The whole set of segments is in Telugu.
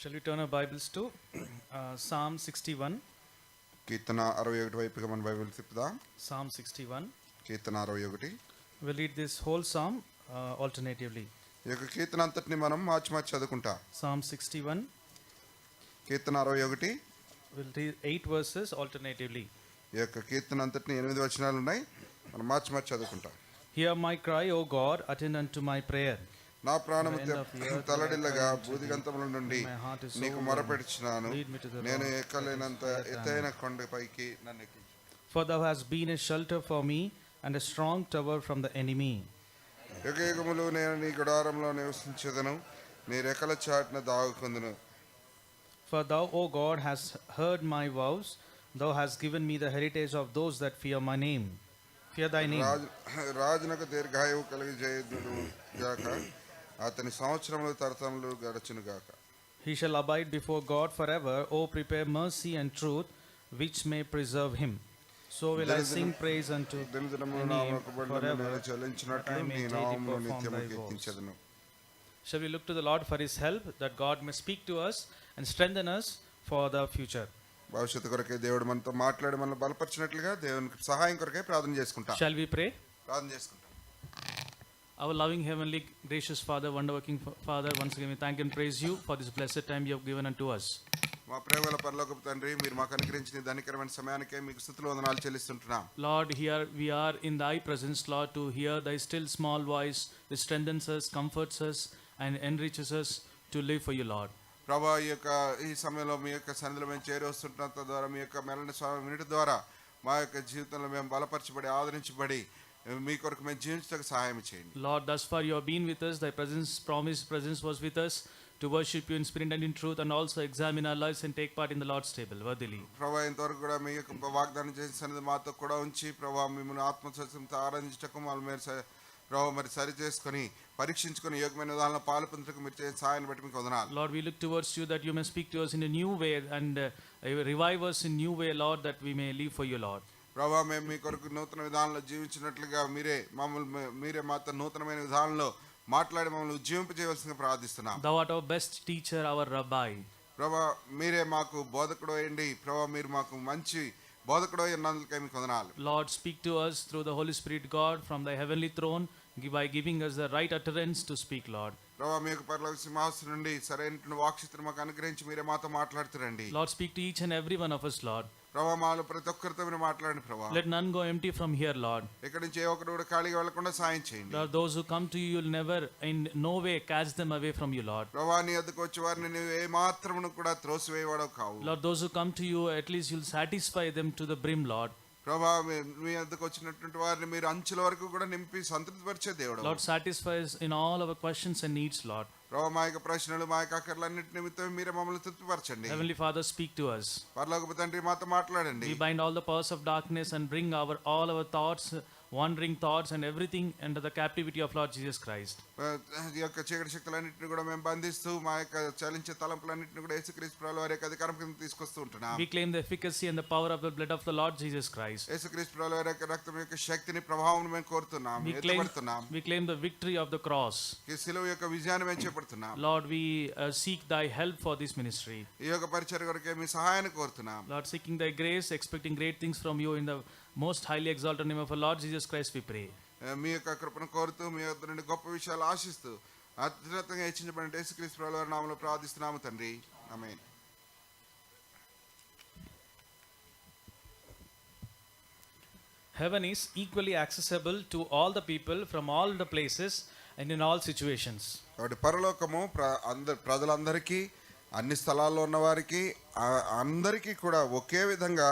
Shall we turn our Bibles to Psalm 61? కీర్తన 61 వైపుగా మన Bible తిప్పుదాం. Psalm 61. Keerthana 61. We'll read this whole psalm alternatively. ఈ యొక్క కీర్తన అంతటిని మనం మార్చి చదువుకుంటాం. Psalm 61. కీర్తన 61. We'll read 8 verses alternatively. ఈ యొక్క కీర్తన అంతటిని 8 వచనాలు ఉన్నాయి. మనం మార్చి చదువుకుంటాం. Hear my cry, O God, attend unto my prayer. నా ప్రాణము తలడిల్లగా బూదిగంతముల నుండి నీకు మొరపెడుచున్నాను. నేను ఎక్కలేనంత ఎత్తైన కొండపైకి నన్ను ఎక్కించు. For thou hast been a shelter for me and a strong tower from the enemy. యుగయుగములు నేను నీ గుడారంలో నివసించెదను, నీ రెక్కల చాటున దాగుకొందును. For thou, O God, hast heard my vows, thou hast given me the heritage of those that fear my name. Fear thy name. రాజునకు దీర్ఘాయువు కలిగజేయుదును గాక, అతని సంవత్సరములు తరతరములు గడచును గాక. He shall abide before God forever. O prepare mercy and truth, which may preserve him. So will I sing praise unto thy name forever, that I may daily perform thy vows. Shall we look to the Lord for his help, that God may speak to us and strengthen us for the future. భవిష్యత్తు కొరకే దేవుడు మనతో మాట్లాడి మనల్ని బలపరిచినట్లుగా దేవునికి సహాయం కొరకే ప్రార్థన చేసుకుంటాం. Shall we pray? ప్రార్థన చేసుకుంటాం. Our loving, heavenly, gracious Father, wonder-working Father, once again we thank and praise you for this blessed time you have given unto us. మా ప్రేమల పరలోకపు తండ్రి, మీరు మాకు అనుగ్రహించిన ధనికరమైన సమయానికే మీకు స్తుతులు వందనాలు చెల్లిస్తుంటున్నాం. Lord, here we are in thy presence, Lord, to hear thy still small voice that strengthens us, comforts us and enriches us to live for you, Lord. ప్రభా, ఈ సమయంలో మీ యొక్క సన్నిధిలో మేము చేరి వస్తుంటున్న ద్వారా మీ యొక్క మెల్లని స్వరం వినడం ద్వారా మా యొక్క జీవితంలో మేము బలపరచబడి ఆదరించబడి మీ కొరకు మేము జీవించడానికి సహాయం చేయండి. Lord, thus far you have been with us. Thy promised presence was with us to worship you in spirit and in truth, and also examine our lives and take part in the Lord's table worthily. ప్రభా, ఇంతవరకు కూడా మీ యొక్క వాగ్దానం చేసిన సన్నిధి మాతో కూడా ఉంచి ప్రభా మిమ్మల్ని ఆత్మసత్యంతో ఆరాధించటకు ప్రభా మరి సరి చేసుకొని పరీక్షించుకొని యోగ్యమైన విధానంలో పాలుపొందుటకు మీరు చేసిన సహాయాన్ని బట్టి మీకు వందనాలు. Lord, we look towards you that you may speak to us in a new way and revive us in new way, Lord, that we may live for you, Lord. ప్రభా, మేము మీ కొరకు నూతన విధానంలో జీవించినట్లుగా మీరే మాతో నూతనమైన విధానంలో మాట్లాడి మమ్మల్ని ఉజ్జీవింపజేయవలసిందిగా ప్రార్థిస్తున్నాం. Thou art our best teacher, our rabbi. ప్రభా, మీరే మాకు బోధకుడు అయ్యండి. ప్రభా, మీరు మాకు మంచి బోధకుడు అన్నందుకై మీకు వందనాలు. Lord, speak to us through the Holy Spirit, God, from thy heavenly throne, by giving us the right utterance to speak, Lord. ప్రభా, మీ యొక్క పరలోక సింహాసనం నుండి సరైన వాక్శక్తిని మాకు అనుగ్రహించి మీరే మాతో మాట్లాడుతురండి. Lord, speak to each and every one of us, Lord. ప్రభా, మాలో ప్రతి ఒక్కరితో మీరు మాట్లాడండి ప్రభా. Let none go empty from here, Lord. ఇక్కడి నుంచి ఏ ఒక్కడు కూడా ఖాళీగా వెళ్లకుండా సాయం చేయండి. Lord, those who come to you, you'll never in no way catch them away from you, Lord. ప్రభా, నీ వద్దకు వచ్చే వారిని నీవు ఏ మాత్రమును కూడా త్రోసివేయవాడవు కావు. Lord, those who come to you, at least you'll satisfy them to the brim, Lord. ప్రభా, మీ వద్దకు వచ్చినటువంటి వారిని మీరు అంచుల వరకు కూడా నింపి సంతృప్తిపరిచే దేవుడు. Lord, satisfy us in all our questions and needs, Lord. ప్రభా, మా యొక్క ప్రశ్నలు మా యొక్క అక్కర్లన్నిటి నిమిత్తం మీరే మమ్మల్ని తృప్తిపరచండి. Heavenly Father, speak to us. పరలోకపు తండ్రి, మాతో మాట్లాడండి. We bind all the powers of darkness and bring all our thoughts, wandering thoughts and everything under the captivity of Lord Jesus Christ. ఈ యొక్క చీకటి శక్తులన్నింటిని కూడా మేము బంధిస్తూ మా యొక్క చలించే తలంపులన్నింటిని కూడా యేసుక్రీస్తు ప్రభువు వారి యొక్క అధికారం కింద తీసుకొస్తూ ఉంటున్నాం. We claim the efficacy and the power of the blood of the Lord Jesus Christ. యేసుక్రీస్తు ప్రభువు వారి యొక్క రక్తం యొక్క శక్తిని ప్రభావం మేము కోరుతున్నాం, ఎత్తబడుతున్నాం. We claim the victory of the cross. ఈ శిలువ యొక్క విజయాన్ని మేము చేపడుతున్నాం. Lord, we seek thy help for this ministry. ఈ యొక్క పరిచర్య కొరకే మీ సహాయాన్ని కోరుతున్నాం. Lord, seeking thy grace, expecting great things from you, in the most highly exalted name of our Lord Jesus Christ we pray. మీ యొక్క కృపను కోరుతూ మీ వద్ద నుండి గొప్ప విషయాలు ఆశిస్తూ అత్యున్నతంగా హెచ్చించబడిన యేసుక్రీస్తు ప్రభువు వారి నామములో ప్రార్థిస్తున్నాము తండ్రి, ఆమేన్. Heaven is equally accessible to all the people from all the places and in all situations. కాబట్టి పరలోకము ప్రజలందరికీ, అన్ని స్థలాల్లో ఉన్న వారికి అందరికీ కూడా ఒకే విధంగా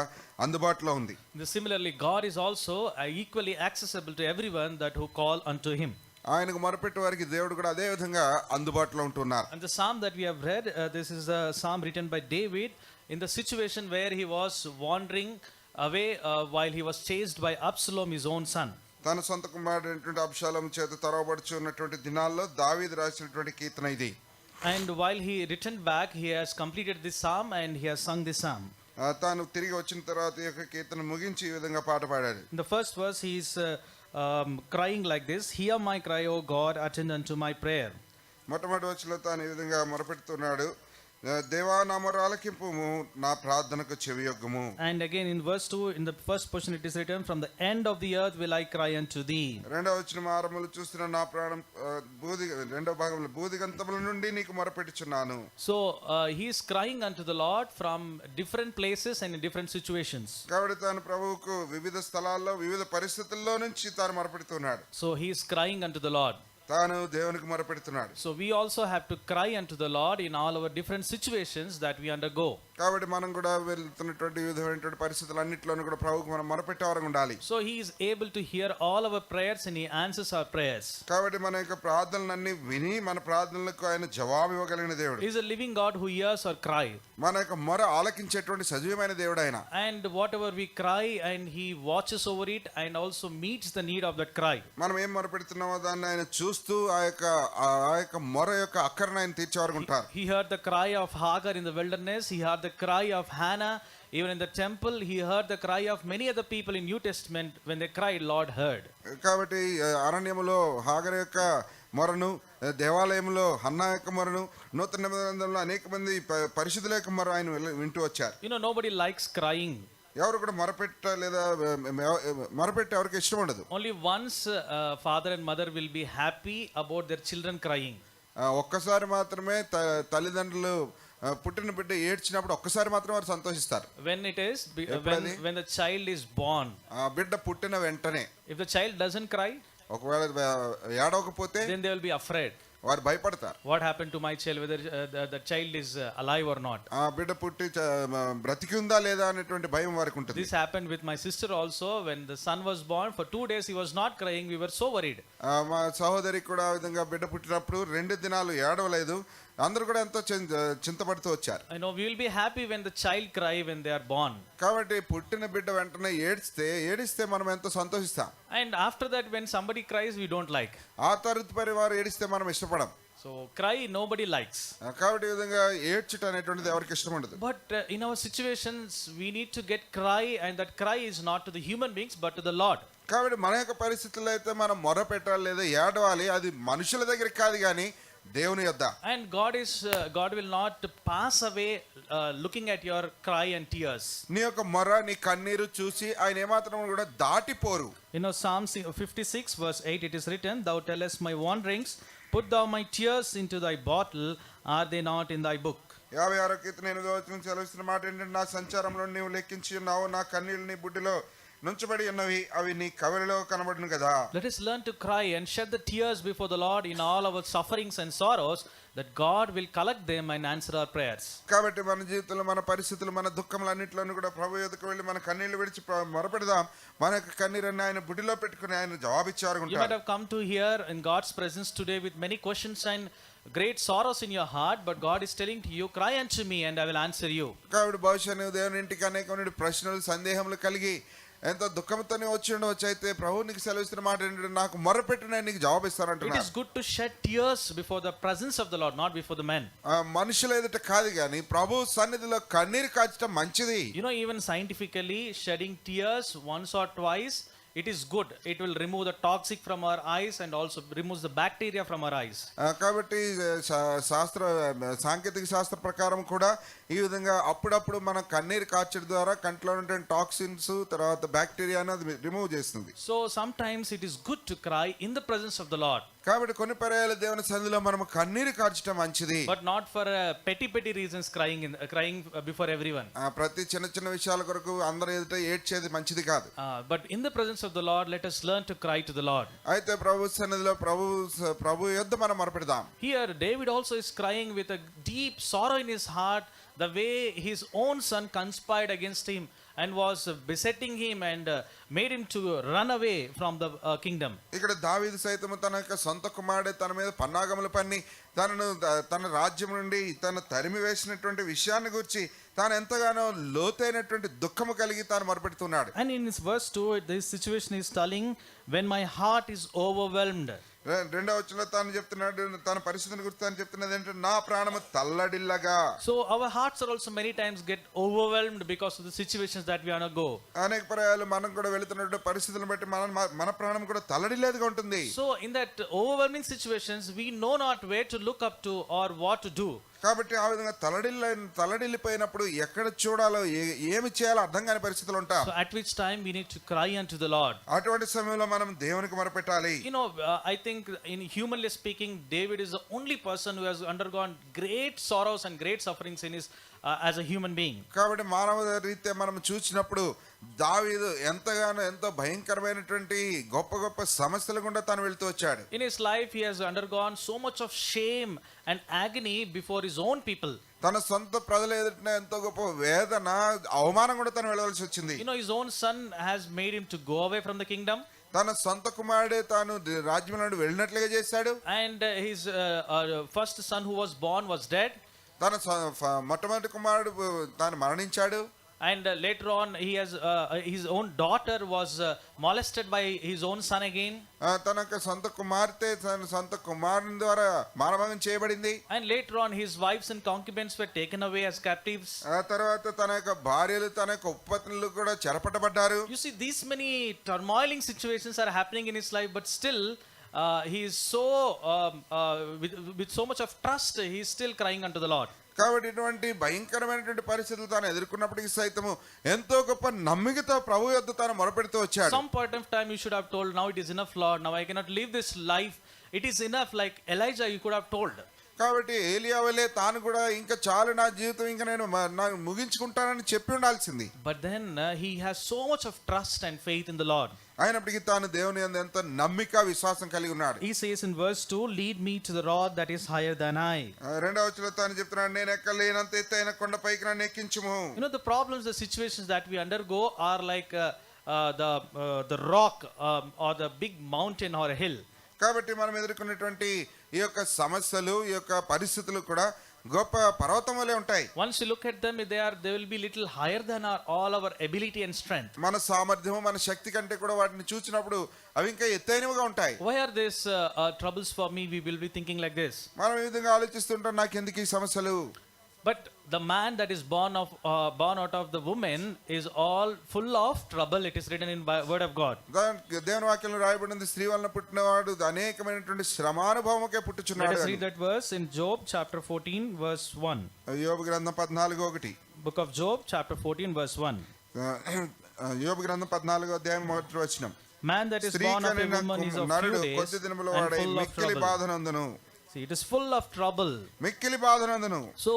అందుబాటులో ఉంది. Similarly, God is also equally accessible to everyone that who call unto him. ఆయనకు మొరపెట్టే వారికి దేవుడు కూడా అదే విధంగా అందుబాటులో ఉంటున్నారు. And the psalm that we have read, this is a psalm written by David in the situation where he was wandering away while he was chased by Absalom, his own son. తన సొంత కుమారుడైనటువంటి అబ్షాలోము చేత తరవబడుచు ఉన్నటువంటి దినాల్లో దావీదు రాసినటువంటి కీర్తన ఇది. And while he returned back, he has completed this psalm and he has sung this psalm. తాను తిరిగి వచ్చిన తర్వాత ఈ యొక్క కీర్తన ముగించి ఈ విధంగా పాట పాడాడు. In the first verse he is crying like this: Hear my cry, O God, attend unto my prayer. మొట్టమొదటి వచనంలో తాను ఈ విధంగా మొరపెడుతున్నాడు, దేవా నా మొర ఆలకింపుము, నా ప్రార్థనకు చెవియొగ్గుము. And again in verse 2, in the first portion it is written, from the end of the earth will I cry unto thee. రెండవ వచనం ఆరంభంలో చూస్తున్న నా ప్రాణం రెండవ భాగంలో బూదిగంతముల నుండి నీకు మొరపెట్టుచున్నాను. So he is crying unto the Lord from different places and in different situations. కాబట్టి తాను ప్రభువుకు వివిధ స్థలాల్లో వివిధ పరిస్థితుల్లో నుంచి తాను మొరపెడుతున్నాడు. So he is crying unto the Lord. తాను దేవునికి మొరపెడుతున్నాడు. So we also have to cry unto the Lord in all our different situations that we undergo. కాబట్టి మనం కూడా వెళ్తున్నటువంటి వివిధమైనటువంటి పరిస్థితులన్నిటిలోనూ కూడా ప్రభువుకు మనం మొరపెట్టేవారంగా ఉండాలి. So he is able to hear all our prayers and he answers our prayers. కాబట్టి మన యొక్క ప్రార్థనలన్నీ విని మన ప్రార్థనలకు ఆయన జవాబు ఇవ్వగలిగిన దేవుడు. He is a living God who hears our cry. మన యొక్క మొర ఆలకించేటువంటి సజీవమైన దేవుడు ఆయన. And whatever we cry, and he watches over it and also meets the need of that cry. మనం ఏం మొరపెడుతున్నామో దాన్ని ఆయన చూస్తూ ఆ యొక్క మొర యొక్క అక్కరను ఆయన తీర్చేవారు ఉంటారు. He heard the cry of Hagar in the wilderness. He heard the cry of Hannah even in the temple. He heard the cry of many other people in New Testament. When they cried, Lord heard. కాబట్టి అరణ్యములో హాగర్ యొక్క మొరను, దేవాలయంలో హన్నా యొక్క మొరను, నూతన నిబంధనలో అనేక మంది పరిశుద్ధుల యొక్క మొర ఆయన వింటూ వచ్చారు. Nobody likes crying. ఎవరు కూడా మొరపెట్ట లేదా మొరపెట్ట ఎవరికి ఇష్టం ఉండదు. Only once father and mother will be happy about their children crying. ఒక్కసారి మాత్రమే తల్లిదండ్రులు పుట్టిన బిడ్డ ఏడ్చినప్పుడు ఒక్కసారి మాత్రమే వారు సంతోషిస్తారు. When it is when the child is born. ఆ బిడ్డ పుట్టిన వెంటనే. If the child doesn't cry, ఒకవేళ ఏడవకపోతే then they will be afraid. వారు భయపడతారు. What happened to my child, whether the child is alive or not. ఆ బిడ్డ పుట్టి బ్రతికి ఉందా లేదా అనేటువంటి భయం వారికి ఉంటుంది. This happened with my sister also. When the son was born, for 2 days he was not crying. We were so worried. మా సహోదరికి కూడా ఆ విధంగా బిడ్డ పుట్టినప్పుడు 2 దినాలు ఏడవలేదు. అందరూ కూడా ఎంతో చింతపడుతూ వచ్చారు. I know we will be happy when the child cry when they are born. కాబట్టి పుట్టిన బిడ్డ వెంటనే ఏడిస్తే మనం ఎంతో సంతోషిస్తాం. And after that when somebody cries we don't like. ఆ తరువాత వారు ఏడిస్తే మనం ఇష్టపడం. So cry nobody likes. కాబట్టి ఈ విధంగా ఏడ్చుట అనేటువంటిది ఎవరికి ఇష్టం ఉండదు. But in our situations we need to get cry, and that cry is not to the human beings but to the Lord. కాబట్టి మన యొక్క పరిస్థితుల్లో అయితే మనం మొర పెట్టాలి లేదా ఏడవాలి, అది మనుషుల దగ్గరికి కాదు కానీ దేవుని యొద్ద. And God will not pass away looking at your cry and tears. నీ యొక్క మొర నీ కన్నీరు చూసి ఆయన ఏమాత్రం కూడా దాటిపోరు. Psalm 56 verse 8 it is written, thou tellest my wanderings, put thou my tears into thy bottle, are they not in thy book. 56 కీర్తన 8వ వచనం సెలవిస్తున్న మాట ఏంటంటే, నా సంచారంలో నీవు లెక్కించి ఉన్నావు, నా కన్నీళ్ళు నీ బుడ్డిలో నుంచబడి ఉన్నవి, అవి నీ కవరిలో కనబడును కదా. Let us learn to cry and shed the tears before the Lord in all our sufferings and sorrows, that God will collect them and answer our prayers. కాబట్టి మన జీవితంలో మన పరిస్థితులు మన దుఃఖములన్నిటిలోనూ కూడా ప్రభు యొద్దకు వెళ్ళి మన కన్నీళ్లు విడిచి మొరపెడదాం. మన యొక్క కన్నీరన్ని ఆయన బుడ్డిలో పెట్టుకుని ఆయన జవాబిచ్చారు. You might have come to here in God's presence today with many questions and great sorrows in your heart, but God is telling to you, cry unto me and I will answer you. కాబట్టి బహుశా నువ్వు దేవుని ఇంటికి అనేకమైన ప్రశ్నలు సందేహములు కలిగి ఎంతో దుఃఖంతోనే వచ్చి ఉండవచ్చు. అయితే ప్రభువు నీకు సెలవిస్తున్న మాట ఏంటంటే, నాకు మొరపెట్టు నేను నీకు జవాబిస్తానంటున్నాను. It is good to shed tears before the presence of the Lord, not before the men. మనుషుల ఎదుట కాదు కానీ ప్రభు సన్నిధిలో కన్నీరు కాచడం మంచిది. Even scientifically shedding tears once or twice, it is good. It will remove the toxic from our eyes and also removes the bacteria from our eyes. కాబట్టి సాంకేతిక శాస్త్ర ప్రకారం కూడా ఈ విధంగా అప్పుడప్పుడు మన కన్నీరు కార్చడం ద్వారా కంట్లో ఉండే టాక్సిన్స్ తర్వాత బ్యాక్టీరియా అనేది రిమూవ్ చేస్తుంది. So sometimes it is good to cry in the presence of the Lord. కాబట్టి కొన్ని పర్యాయాలు దేవుని సన్నిధిలో మనం కన్నీరు కార్చడం మంచిది. But not for petty reasons, crying before everyone. ప్రతి చిన్న విషయాల కొరకు అందరి ఎదుట ఏడ్చేది మంచిది కాదు. But in the presence of the Lord, let us learn to cry to the Lord. అయితే ప్రభు సన్నిధిలో ప్రభు యొద్ద మనం మొరపెడదాం. Here David also is crying with a deep sorrow in his heart, the way his own son conspired against him and was besetting him and made him to run away from the kingdom. ఇక్కడ దావీదు సైతం తన యొక్క సొంత కుమారుడే తన మీద పన్నాగములు పన్ని తన రాజ్యం నుండి తన తరిమి వేసినటువంటి విషయాన్ని గురించి తాను ఎంతగానో లోతైనటువంటి దుఃఖము కలిగి తాను మొరపెడుతున్నాడు. And in this verse 2 this situation is telling, when my heart is overwhelmed. రెండవ వచనంలో తాను చెప్తున్నాడు, తన పరిస్థితిని గురించి తాను చెప్తున్నది ఏంటంటే, నా ప్రాణము తల్లడిల్లగా. So our hearts are also many times get overwhelmed because of the situations that we undergo. అనేక పర్యాయాలు మనం కూడా వెళుతున్నటువంటి పరిస్థితులను బట్టి మన ప్రాణం కూడా తల్లడిల్లేదిగా ఉంటుంది. So in that overwhelming situations we know not where to look up to or what to do. కాబట్టి ఆ విధంగా తలడిల్లిపోయినప్పుడు ఎక్కడ చూడాలో ఏమి చేయాలో అర్థం కాని పరిస్థితులు ఉంటాం. So at which time we need to cry unto the Lord. అటువంటి సమయంలో మనం దేవునికి మొరపెట్టాలి. You know, I think in humanly speaking, David is the only person who has undergone great sorrows and great sufferings in his as a human being. కాబట్టి మానవ రీత్యా మనం చూసినప్పుడు దావీదు ఎంతో భయంకరమైనటువంటి గొప్ప గొప్ప సమస్యల గుండా తాను వెళ్తూ వచ్చాడు. In his life he has undergone so much of shame and agony before his own people. తన సొంత ప్రజల ఎదుట ఎంతో గొప్ప వేదన అవమానం కూడా తను వెళ్ళవలసి వచ్చింది. You know, his own son has made him to go away from the kingdom. తన సొంత కుమారుడే తాను రాజ్యం నుండి వెళ్ళినట్లుగా చేశాడు. And his first son who was born was dead. తన మొట్టమొదటి కుమారుడు తాను మరణించాడు. And later on his own daughter was molested by his own son again. తన సొంత కుమార్తె తన సొంత కుమారుని ద్వారా మానభంగం చేయబడింది. And later on his wives and concubines were taken away as captives. ఆ తర్వాత తన యొక్క భార్యలు తన యొక్క ఉపపత్నులు కూడా చెరపట్టబడ్డారు. You see, these many turmoiling situations are happening in his life, but still he is so with so much of trust, he is still crying unto the Lord. కాబట్టి ఇటువంటి భయంకరమైనటువంటి పరిస్థితులు తాను ఎదుర్కొన్నప్పటికీ సైతము ఎంతో గొప్ప నమ్మికతో ప్రభు యొద్ద తాను మొరపెడుతూ వచ్చాడు. Some point of time you should have told, now it is enough, Lord, now I cannot live this life, it is enough. Like Elijah, you could have told. కాబట్టి ఏలియా వలే తాను కూడా ఇంకా చాలు, నా జీవితం ఇంకా నేను ముగించుకుంటానని చెప్పి ఉండాల్సింది. But then he has so much of trust and faith in the Lord. అయినప్పటికీ తాను దేవుని యందు ఎంత నమ్మిక విశ్వాసం కలిగి ఉన్నాడు. He says in verse 2, lead me to the rod that is higher than I. రెండవ వచనంలో తాను చెప్తున్నాడు, నేను ఎక్కలేనంత ఎత్తైన కొండపైకి నన్ను ఎక్కించుము. You know, the problems, the situations that we undergo are like the rock or the big mountain or a hill. కాబట్టి మనం ఎదుర్కొన్నటువంటి ఈ యొక్క సమస్యలు, ఈ యొక్క పరిస్థితులు కూడా గొప్ప పర్వతం వలె ఉంటాయి. Once you look at them, they will be little higher than all our ability and strength. మన సామర్థ్యము, మన శక్తి కంటే కూడా వాటిని చూసినప్పుడు అవి ఇంకా ఎత్తైనవిగా ఉంటాయి. Why are these troubles for me? We will be thinking like this. మనం ఈ విధంగా ఆలోచిస్తుంటాం, నాకు ఎందుకు ఈ సమస్యలు. But the man that is born out of the woman is all full of trouble. It is written in word of God. దేవుని వాక్యంలో రాయబడింది, స్త్రీ వలన పుట్టినవాడు అనేకమైనటువంటి శ్రమానుభవముకే పుట్టుచున్నాడు. Let us read that verse in Job chapter 14 verse 1. యోబు గ్రంథం 14:1. Book of Job chapter 14 verse 1. యోబు గ్రంథం 14వ అధ్యాయం 1వ వచనం. Man that is born of a woman is of few days కొద్ది దినముల and వాడై full of మిక్కిలి trouble. బాధనందును. See, it is full of trouble. మిక్కిలి బాధనందును. So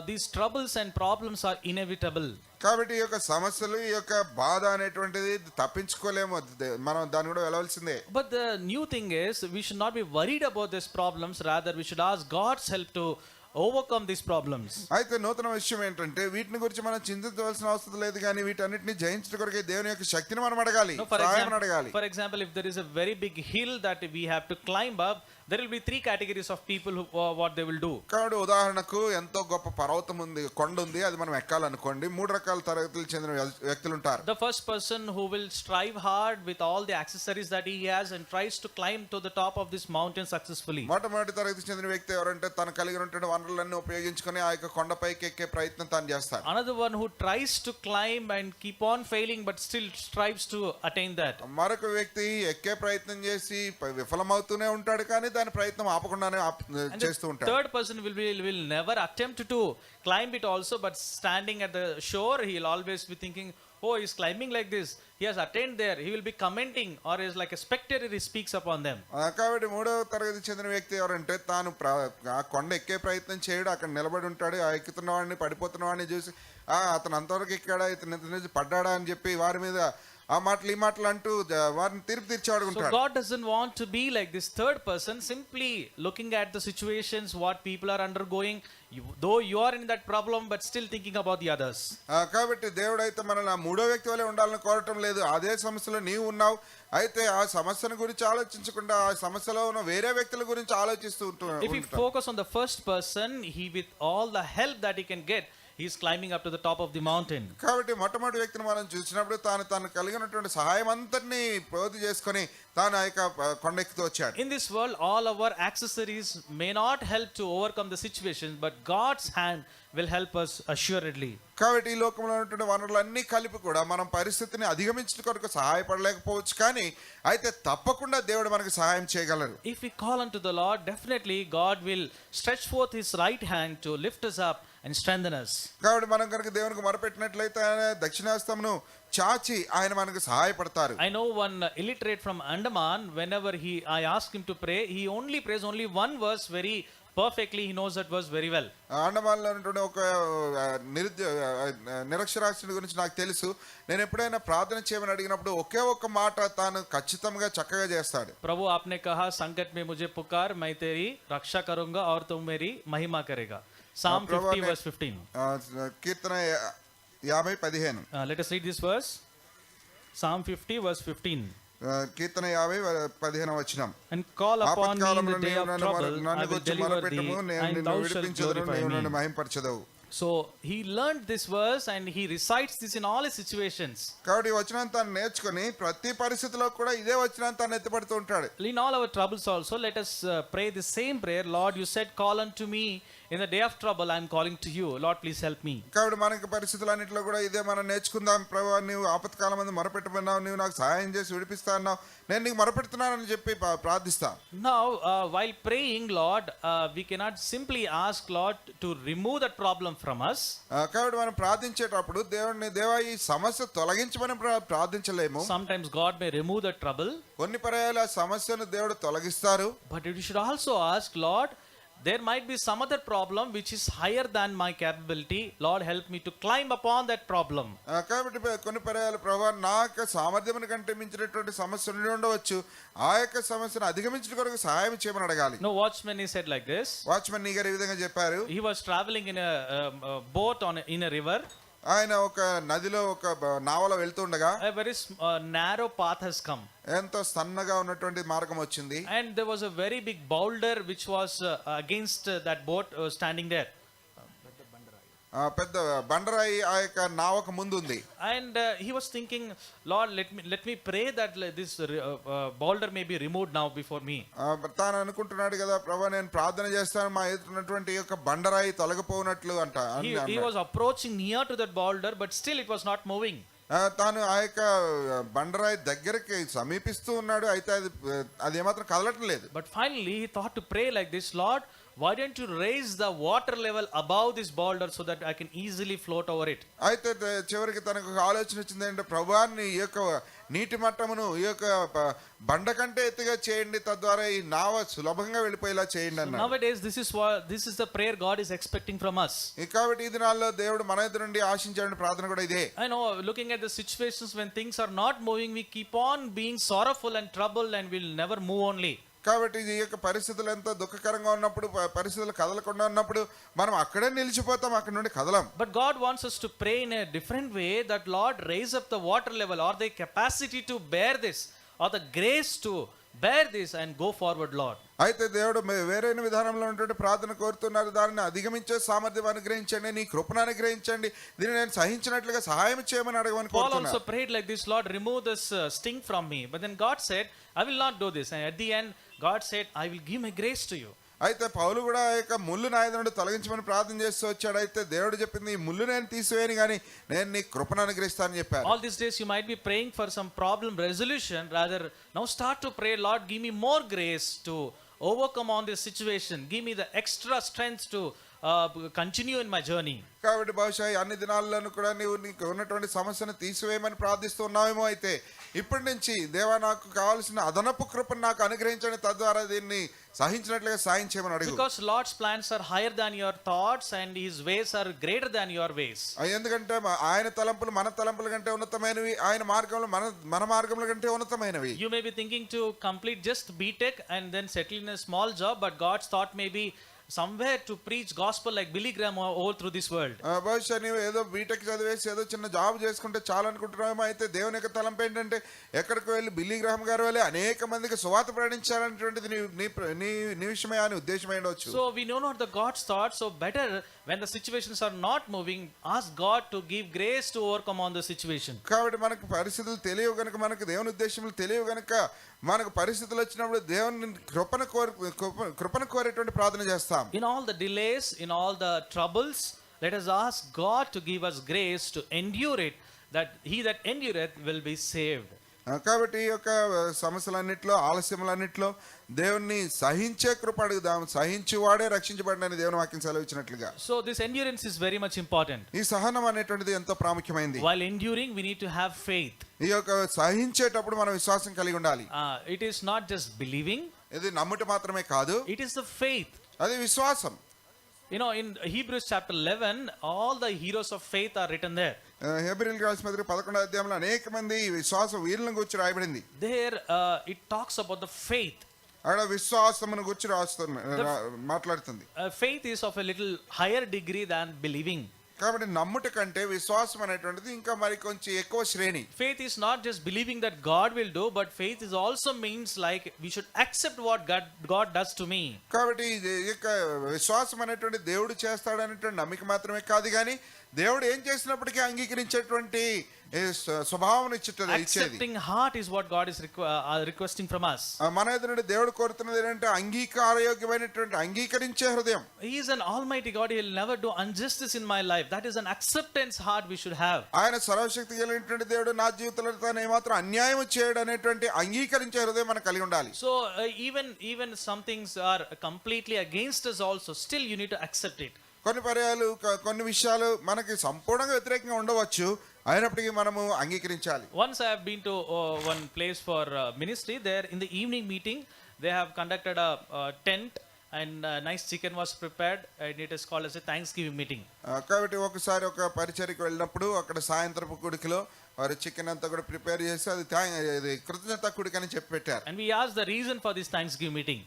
these troubles and problems are inevitable. కాబట్టి ఈ యొక్క సమస్యలు, ఈ యొక్క బాధ అనేటువంటిది తప్పించుకోలేము, మనం దాన్ని కూడా వెళ్ళవలసిందే. But the new thing is, we should not be worried about these problems. Rather, we should ask God's help to overcome these problems. అయితే నూతన విషయం ఏంటంటే, వీటిని గురించి మనం చింతించవలసిన అవసరం లేదు, కానీ వీటన్నిటిని జయించడం కొరకే దేవుని యొక్క శక్తిని మనం అడగాలి, సహాయం అడగాలి. For example, if there is a very big hill that we have to climb up, there will be three categories of people who what they will do. కాబట్టి ఉదాహరణకు ఎంతో గొప్ప పర్వతం ఉంది, కొండ ఉంది, అది మనం ఎక్కాలనుకోండి, మూడు రకాల తరగతులు చెందిన వ్యక్తులు ఉంటారు. The first person who will strive hard with all the accessories that he has and tries to climb to the top of this mountain successfully. మొట్టమొదటి తరగతి చెందిన వ్యక్తి ఎవరంటే, తన కలిగి ఉన్నటువంటి వనరులన్నీ ఉపయోగించుకొని ఆ యొక్క కొండపైకి ఎక్కే ప్రయత్నం తాను చేస్తాడు. Another one who tries to climb and keep on failing but still strives to attain that. మరొక వ్యక్తి ఎక్కే ప్రయత్నం చేసి విఫలమవుతూనే ఉంటాడు, కానీ దాని ప్రయత్నం ఆపకుండానే చేస్తూ ఉంటాడు. Third person will never attempt to climb it also, but standing at the shore he will always be thinking, oh, he is climbing like this, he has attained there, he will be commenting or is like a spectator, he speaks upon them. కాబట్టి మూడవ తరగతి చెందిన వ్యక్తి ఎవరంటే, తాను ఆ కొండ ఎక్కే ప్రయత్నం చేయడు, అక్కడ నిలబడి ఉంటాడు, ఆ ఎక్కుతున్న వాడిని పడిపోతున్న వాడిని చూసి అతను అంతవరకు ఎక్కాడా, ఇతను పడ్డాడా అని చెప్పి వారి మీద ఆ మాటలు ఈ మాటలు అంటూ వారిని తీర్పు తీర్చేవాడు ఉంటాడు. So God doesn't want to be like this third person, simply looking at the situations what people are undergoing, though you are in that problem but still thinking about the others. కాబట్టి దేవుడు అయితే మనల్ని ఆ మూడో వ్యక్తి వలె ఉండాలని కోరటం లేదు. అదే సమస్యలో నీవు ఉన్నావు, అయితే ఆ సమస్యను గురించి ఆలోచించకుండా ఆ సమస్యలో ఉన్న వేరే వ్యక్తుల గురించి ఆలోచిస్తూ ఉంటాడు. If you focus on the first person, he with all the help that he can get, he is climbing up to the top of the mountain. కాబట్టి మొట్టమొదటి వ్యక్తిని మనం చూసినప్పుడు తాను కలిగినటువంటి సహాయం అంతటిని పోగు చేసుకొని తాను ఆ యొక్క కొండ ఎక్కుతూ వచ్చాడు. In this world, all our accessories may not help to overcome the situations, but God's hand will help us assuredly. కాబట్టి ఈ లోకంలో ఉన్నటువంటి వనరులన్నీ కలిపి కూడా మనం పరిస్థితిని అధిగమించడం కొరకు సహాయపడలేకపోవచ్చు, కానీ అయితే తప్పకుండా దేవుడు మనకు సహాయం చేయగలరు. If we call unto the Lord, definitely God will stretch forth his right hand to lift us up and strengthen us. కాబట్టి మనం కనుక దేవునికి మొరపెట్టినట్లయితే ఆయన దక్షిణాస్తమును చాచి ఆయన మనకు సహాయపడతారు. I know one illiterate from Andaman, whenever I ask him to pray, he only prays only one verse very perfectly. He knows that verse very well. ఆండమాన్లో ఉన్నటువంటి ఒక నిరక్షరాస్యుడి గురించి నాకు తెలుసు. నేను ఎప్పుడైనా ప్రార్థన చేయమని అడిగినప్పుడు ఒకే ఒక్క మాట తాను ఖచ్చితంగా చక్కగా చేస్తాడు. प्रभु आपने कहा संकट में मुझे पुकार, मैं तेरी रक्षा करूंगा और तुम मेरी महिमा करेगा. Psalm 50 verse 15. Keerthana 50:15. Let us read this verse. Psalm 50 verse 15. కీర్తన 50:15 వచనం. And call upon me in the day of నన్ను trouble, I will deliver thee, and thou shalt glorify me. మహింపరచదవు. So he learned this verse and he recites this in all his situations. కాబట్టి ఈ వచనాన్ని తాను నేర్చుకొని ప్రతి పరిస్థితిలో కూడా ఇదే వచనాన్ని తాను ఎత్తిపడుతూ ఉంటాడు. In all our troubles also, let us pray the same prayer. Lord, you said, call unto me in the day of trouble. I am calling to you. Lord, please help me. కాబట్టి మనకి పరిస్థితులన్నింటిలో కూడా ఇదే మనం నేర్చుకుందాం. ప్రభువా, నీవు ఆపత్కాలం మందు మొరపెట్టమన్నావు, నీవు నాకు సహాయం చేసి విడిపిస్తా అన్నావు, నేను నీకు మొరపెడుతున్నానని చెప్పి ప్రార్థిస్తా. Now, while praying, Lord, we cannot simply ask Lord to remove that problem from us. కాబట్టి మనం ప్రార్థించేటప్పుడు దేవా ఈ సమస్య తొలగించమని ప్రార్థించలేము. Sometimes God may remove the trouble. కొన్ని పర్యాయాలు ఆ సమస్యను దేవుడు తొలగిస్తారు. But you should also ask, Lord, there might be some other problem which is higher than my capability. Lord, help me to climb upon that problem. కాబట్టి కొన్ని పర్యాయాలు ప్రభువా, నా యొక్క సామర్థ్యం కంటే మించినటువంటి సమస్య ఉండి ఉండవచ్చు, ఆ యొక్క సమస్యను అధిగమించడం కొరకు సహాయం చేయమని అడగాలి. No, watchman he said like this. Watchmen నీ గారు ఈ విధంగా చెప్పారు. He was traveling in a boat in a river. ఆయన ఒక నదిలో ఒక నావలో వెళ్తుండగా A very narrow path has come. ఎంతో సన్నగా ఉన్నటువంటి మార్గం వచ్చింది. And there was a very big boulder which was against that boat standing there. పెద్ద బండరాయి ఆ యొక్క నావకు ముందు ఉంది. And he was thinking, Lord, let me pray that this boulder may be removed now before me. తాను అనుకుంటున్నాడు కదా, ప్రభువా నేను ప్రార్థన చేస్తాను మా ఎదురున్నటువంటి యొక్క బండరాయి తొలగిపోనట్లు అంట. He was approaching near to that boulder, but still it was not moving. తాను ఆ యొక్క బండరాయి దగ్గరికి సమీపిస్తూ ఉన్నాడు, అయితే అది ఏమాత్రం కదలటం లేదు. But finally he thought to pray like this, Lord, why don't you raise the water level above this boulder so that I can easily float over it? అయితే చివరికి తనకు ఒక ఆలోచన వచ్చింది, అంటే ప్రభువా ఈ యొక్క నీటి మట్టమును ఈ యొక్క బండ కంటే ఎత్తుగా చేయండి, తద్వారా ఈ నావ సులభంగా వెళ్ళిపోయేలా చేయండి అన్నాడు. Nowadays this is the prayer God is expecting from us. కాబట్టి ఈ దినాల్లో దేవుడు మన ఎదురు నుండి ఆశించే ప్రార్థన కూడా ఇదే. I know, looking at the situations when things are not moving, we keep on being sorrowful and troubled and we'll never move only. కాబట్టి ఈ యొక్క పరిస్థితులు ఎంతో దుఃఖకరంగా ఉన్నప్పుడు, పరిస్థితులు కదలకుండా ఉన్నప్పుడు మనం అక్కడే నిలిచిపోతాం, అక్కడ నుండి కదలం. But God wants us to pray in a different way, that Lord raise up the water level or the capacity to bear this or the grace to bear this and go forward, Lord. అయితే దేవుడు వేరైన విధానంలో ఉన్నటువంటి ప్రార్థన కోరుతున్నారు, దానిని అధిగమించే సామర్థ్యం అనుగ్రహించండి, నీ కృపను అనుగ్రహించండి, దీన్ని నేను సహించినట్లుగా సహాయం చేయమని అడగమని Paul కోరుతున్నారు. also prayed like this, Lord, remove this sting from me. But then God said, I will not do this. And at the end, God said, I will give my grace to you. అయితే పౌలు కూడా ఆ యొక్క ముళ్ళు నా ఎదుట నుండి తొలగించమని ప్రార్థన చేస్తూ వచ్చాడు. అయితే దేవుడు చెప్పింది, ఈ ముళ్ళు నేను తీసివేయను కానీ నేను నీ కృపను అనుగ్రహిస్తానని చెప్పారు. All these days you might be praying for some problem resolution. Rather, now start to pray, Lord, give me more grace to overcome on this situation. Give me the extra strength to continue in my journey. కాబట్టి బహుశా అన్ని దినాల్లోనూ కూడా నీకు ఉన్నటువంటి సమస్యను తీసివేయమని ప్రార్థిస్తూ ఉన్నావేమో. అయితే ఇప్పటి నుంచి దేవా నాకు కావాల్సిన అదనపు కృపను నాకు అనుగ్రహించండి, తద్వారా దీన్ని సహించినట్లుగా సాయం చేయమని అడుగు. Because Lord's plans are higher than your thoughts and his ways are greater than your ways. ఎందుకంటే ఆయన తలంపులు మన తలంపుల కంటే ఉన్నతమైనవి, ఆయన మార్గంలో మన మార్గముల కంటే ఉన్నతమైనవి. You may be thinking to complete just B.Tech and then settle in a small job, but God's thought may be somewhere to preach gospel like Billy Graham all through this world. బహుశా నీవు ఏదో బీటెక్ చదివేసి ఏదో చిన్న జాబ్ చేసుకుంటే చాలు అనుకుంటున్నామో. అయితే దేవుని యొక్క తలంపు ఏంటంటే ఎక్కడికి వెళ్ళి బిల్లీ గ్రహం గారు వెళ్ళి అనేక మందికి సువార్త ప్రకటించాలనేటువంటిది నీ విషయమే అని ఉద్దేశమై ఉండవచ్చు. So we know not the God's thought, so better when the situations are not moving, ask God to give grace to overcome on the situation. కాబట్టి మనకు పరిస్థితులు తెలియవు గనుక, మనకు దేవుని ఉద్దేశములు తెలియవు గనుక, మనకు పరిస్థితులు వచ్చినప్పుడు దేవుని కృపను కోరేటువంటి ప్రార్థన చేస్తాం. In all the delays, in all the troubles, let us ask God to give us grace to endure it, that he that endureth will be saved. కాబట్టి ఈ యొక్క సమస్యలన్నిట్లో, ఆలస్యములన్నిట్లో దేవుణ్ణి సహించే కృప అడుగుదాం. సహించువాడే రక్షించబడినని దేవుని వాక్యం సెలవిచ్చినట్లుగా. So this endurance is very much important. ఈ సహనం అనేటువంటిది ఎంతో ప్రాముఖ్యమైనది. While enduring, we need to have faith. ఈ యొక్క సహించేటప్పుడు మనం విశ్వాసం కలిగి ఉండాలి. It is not just believing. ఇది నమ్ముట మాత్రమే కాదు, It is the faith. అది విశ్వాసం. You know, in Hebrews chapter 11, all the heroes of faith are written there. హెబ్రీయులకు రాసిన పత్రిక 11వ అధ్యాయంలో అనేక మంది విశ్వాస వీరులను గురించి రాయబడింది. There it talks about the faith. అక్కడ విశ్వాసమును గురించి మాట్లాడుతుంది. Faith is of a little higher degree than believing. కాబట్టి నమ్ముట కంటే విశ్వాసం అనేటువంటిది ఇంకా మరి కొంచెం ఎక్కువ శ్రేణి. Faith is not just believing that God will do, but faith is also means like we should accept what God does to me. కాబట్టి ఈ యొక్క విశ్వాసం అనేటువంటి దేవుడు చేస్తాడు అనేటువంటి నమ్మిక మాత్రమే కాదు, కానీ దేవుడు ఏం చేసినప్పటికీ అంగీకరించేటువంటి స్వభావం ఇచ్చేది. Accepting heart is what God is requesting from us. మన ఎదురు దేవుడు కోరుతున్నది ఏంటంటే అంగీకారయోగ్యమైనటువంటి అంగీకరించే హృదయం. He is an almighty God. He will never do injustice in my life. That is an acceptance heart we should have. ఆయన సర్వశక్తి కలిగినటువంటి దేవుడు నా జీవితంలో తాను ఏమాత్రం అన్యాయం చేయడు అనేటువంటి అంగీకరించే హృదయం మనకు కలిగి ఉండాలి. So even some things are completely against us also, still you need to accept it. కొన్ని విషయాలు మనకి సంపూర్ణంగా వ్యతిరేకంగా ఉండవచ్చు, అయినప్పటికీ మనము అంగీకరించాలి. Once I have been to one place for ministry. There in the evening meeting they have conducted a tent and nice chicken was prepared and it is called as a Thanksgiving meeting. కాబట్టి ఒకసారి ఒక పరిచర్యకు వెళ్ళినప్పుడు అక్కడ సాయంత్రపు కూడికలో వారు చికెన్ అంతా కూడా ప్రిపేర్ చేసి అది కృతజ్ఞత కూడిక అని చెప్పి పెట్టారు. And we asked the reason for this Thanksgiving meeting.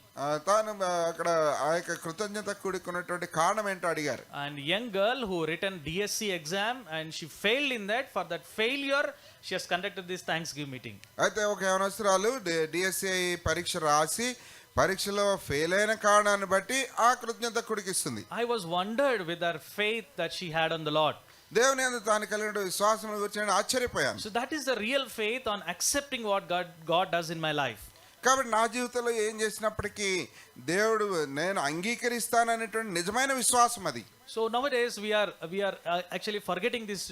తాను అక్కడ ఆ యొక్క కృతజ్ఞత కూడిక ఉన్నటువంటి కారణం ఏంటో అడిగారు. And young girl who written DSC exam and she failed in that, for that failure she has conducted this Thanksgiving meeting. అయితే ఒక యవనస్తురాలు DSC పరీక్ష రాసి పరీక్షలో ఫెయిల్ అయిన కారణాన్ని బట్టి ఆ కృతజ్ఞత కూడికిస్తుంది. I was wondered with her faith that she had on the Lord. దేవుని యందు తాను కలిగిన విశ్వాసం గురించి నేను ఆశ్చర్యపోయాను. So that is the real faith on accepting what God does in my life. కాబట్టి నా జీవితంలో ఏం చేసినప్పటికీ దేవుడు నేను అంగీకరిస్తాననేటువంటి నిజమైన విశ్వాసం అది. So nowadays we are actually forgetting this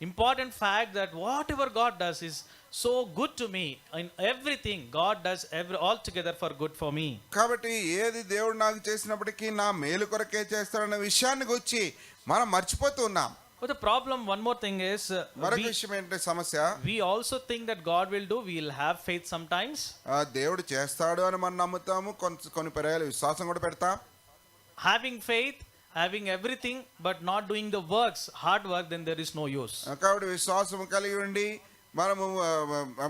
important fact that whatever God does is so good to me. In everything God does all together for good for me. కాబట్టి ఏది దేవుడు నాకు చేసినప్పటికీ నా మేలు కొరకే చేస్తాడన్న విషయాన్ని గురించి మనం మర్చిపోతూ ఉన్నాం. But the problem, one more thing is, మరొక విషయం ఏంటంటే సమస్య, we also think that God will do. We will have faith sometimes. దేవుడు చేస్తాడు అని మనం నమ్ముతాము, కొన్ని పర్యాలు విశ్వాసం కూడా పెడతాం. Having faith, having everything, but not doing the works, hard work, then there is no use. కాబట్టి విశ్వాసం కలిగి ఉండి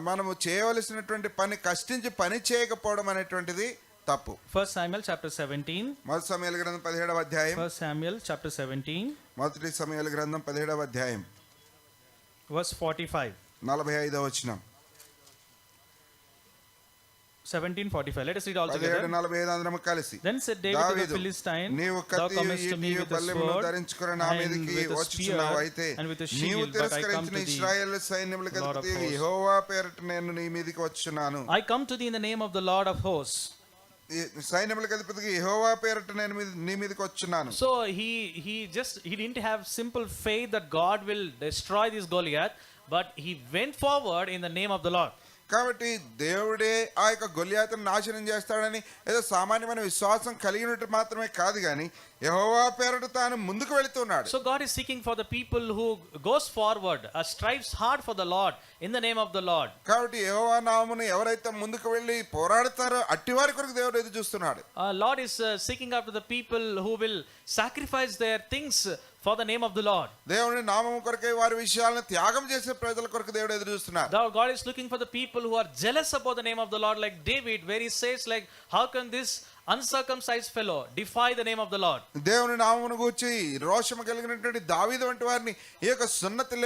మనము చేయవలసినటువంటి పని కష్టించి పని చేయకపోవడం అనేటువంటిది తప్పు. 1 Samuel chapter 17. మొదటి సమూయేలు గ్రంథం 17వ అధ్యాయం. 1 Samuel chapter 17. మొదటి సమూయేలు గ్రంథం 17వ అధ్యాయం. Verse 45. 45వ వచనం. 17:45. Let us read all together. 17:45 అందరం కలిసి. Then said David to the Philistine, Thou comest to me with a sword and with a spear and with a shield, but I come to thee, యెహోవా పేరట నేను నీ మీదికి వచ్చున్నాను. I come to thee in the name of the Lord of hosts. సైన్యములకు అధిపతికి యెహోవా పేరట నేను నీ మీదికి వచ్చున్నాను. So he didn't have simple faith that God will destroy this Goliath, but he went forward in the name of the Lord. కాబట్టి దేవుడే ఆ యొక్క గొలియాతును నాశనం చేస్తాడని ఏదో సామాన్యమైన విశ్వాసం కలిగినట్టు మాత్రమే కాదు, కానీ యెహోవా పేరట తాను ముందుకు వెళుతున్నాడు. So God is seeking for the people who goes forward, strives hard for the Lord in the name of the Lord. కాబట్టి యెహోవా నామమును ఎవరైతే ముందుకు వెళ్ళి పోరాడతారో అట్టి వారి కొరకు దేవుడు ఎదురు చూస్తున్నాడు. Lord is seeking after the people who will sacrifice their things for the name of the Lord. దేవుని నామము కొరకే వారి విషయాలను త్యాగం చేసే ప్రజల కొరకు దేవుడు ఎదురు చూస్తున్నాడు. God is looking for the people who are jealous about the name of the Lord, like David, where he says like, how can this uncircumcised fellow defy the name of the Lord? దేవుని నామమును గూర్చి రోషము కలిగినటువంటి దావీదు వంటి వారిని ఈ యొక్క సున్నతి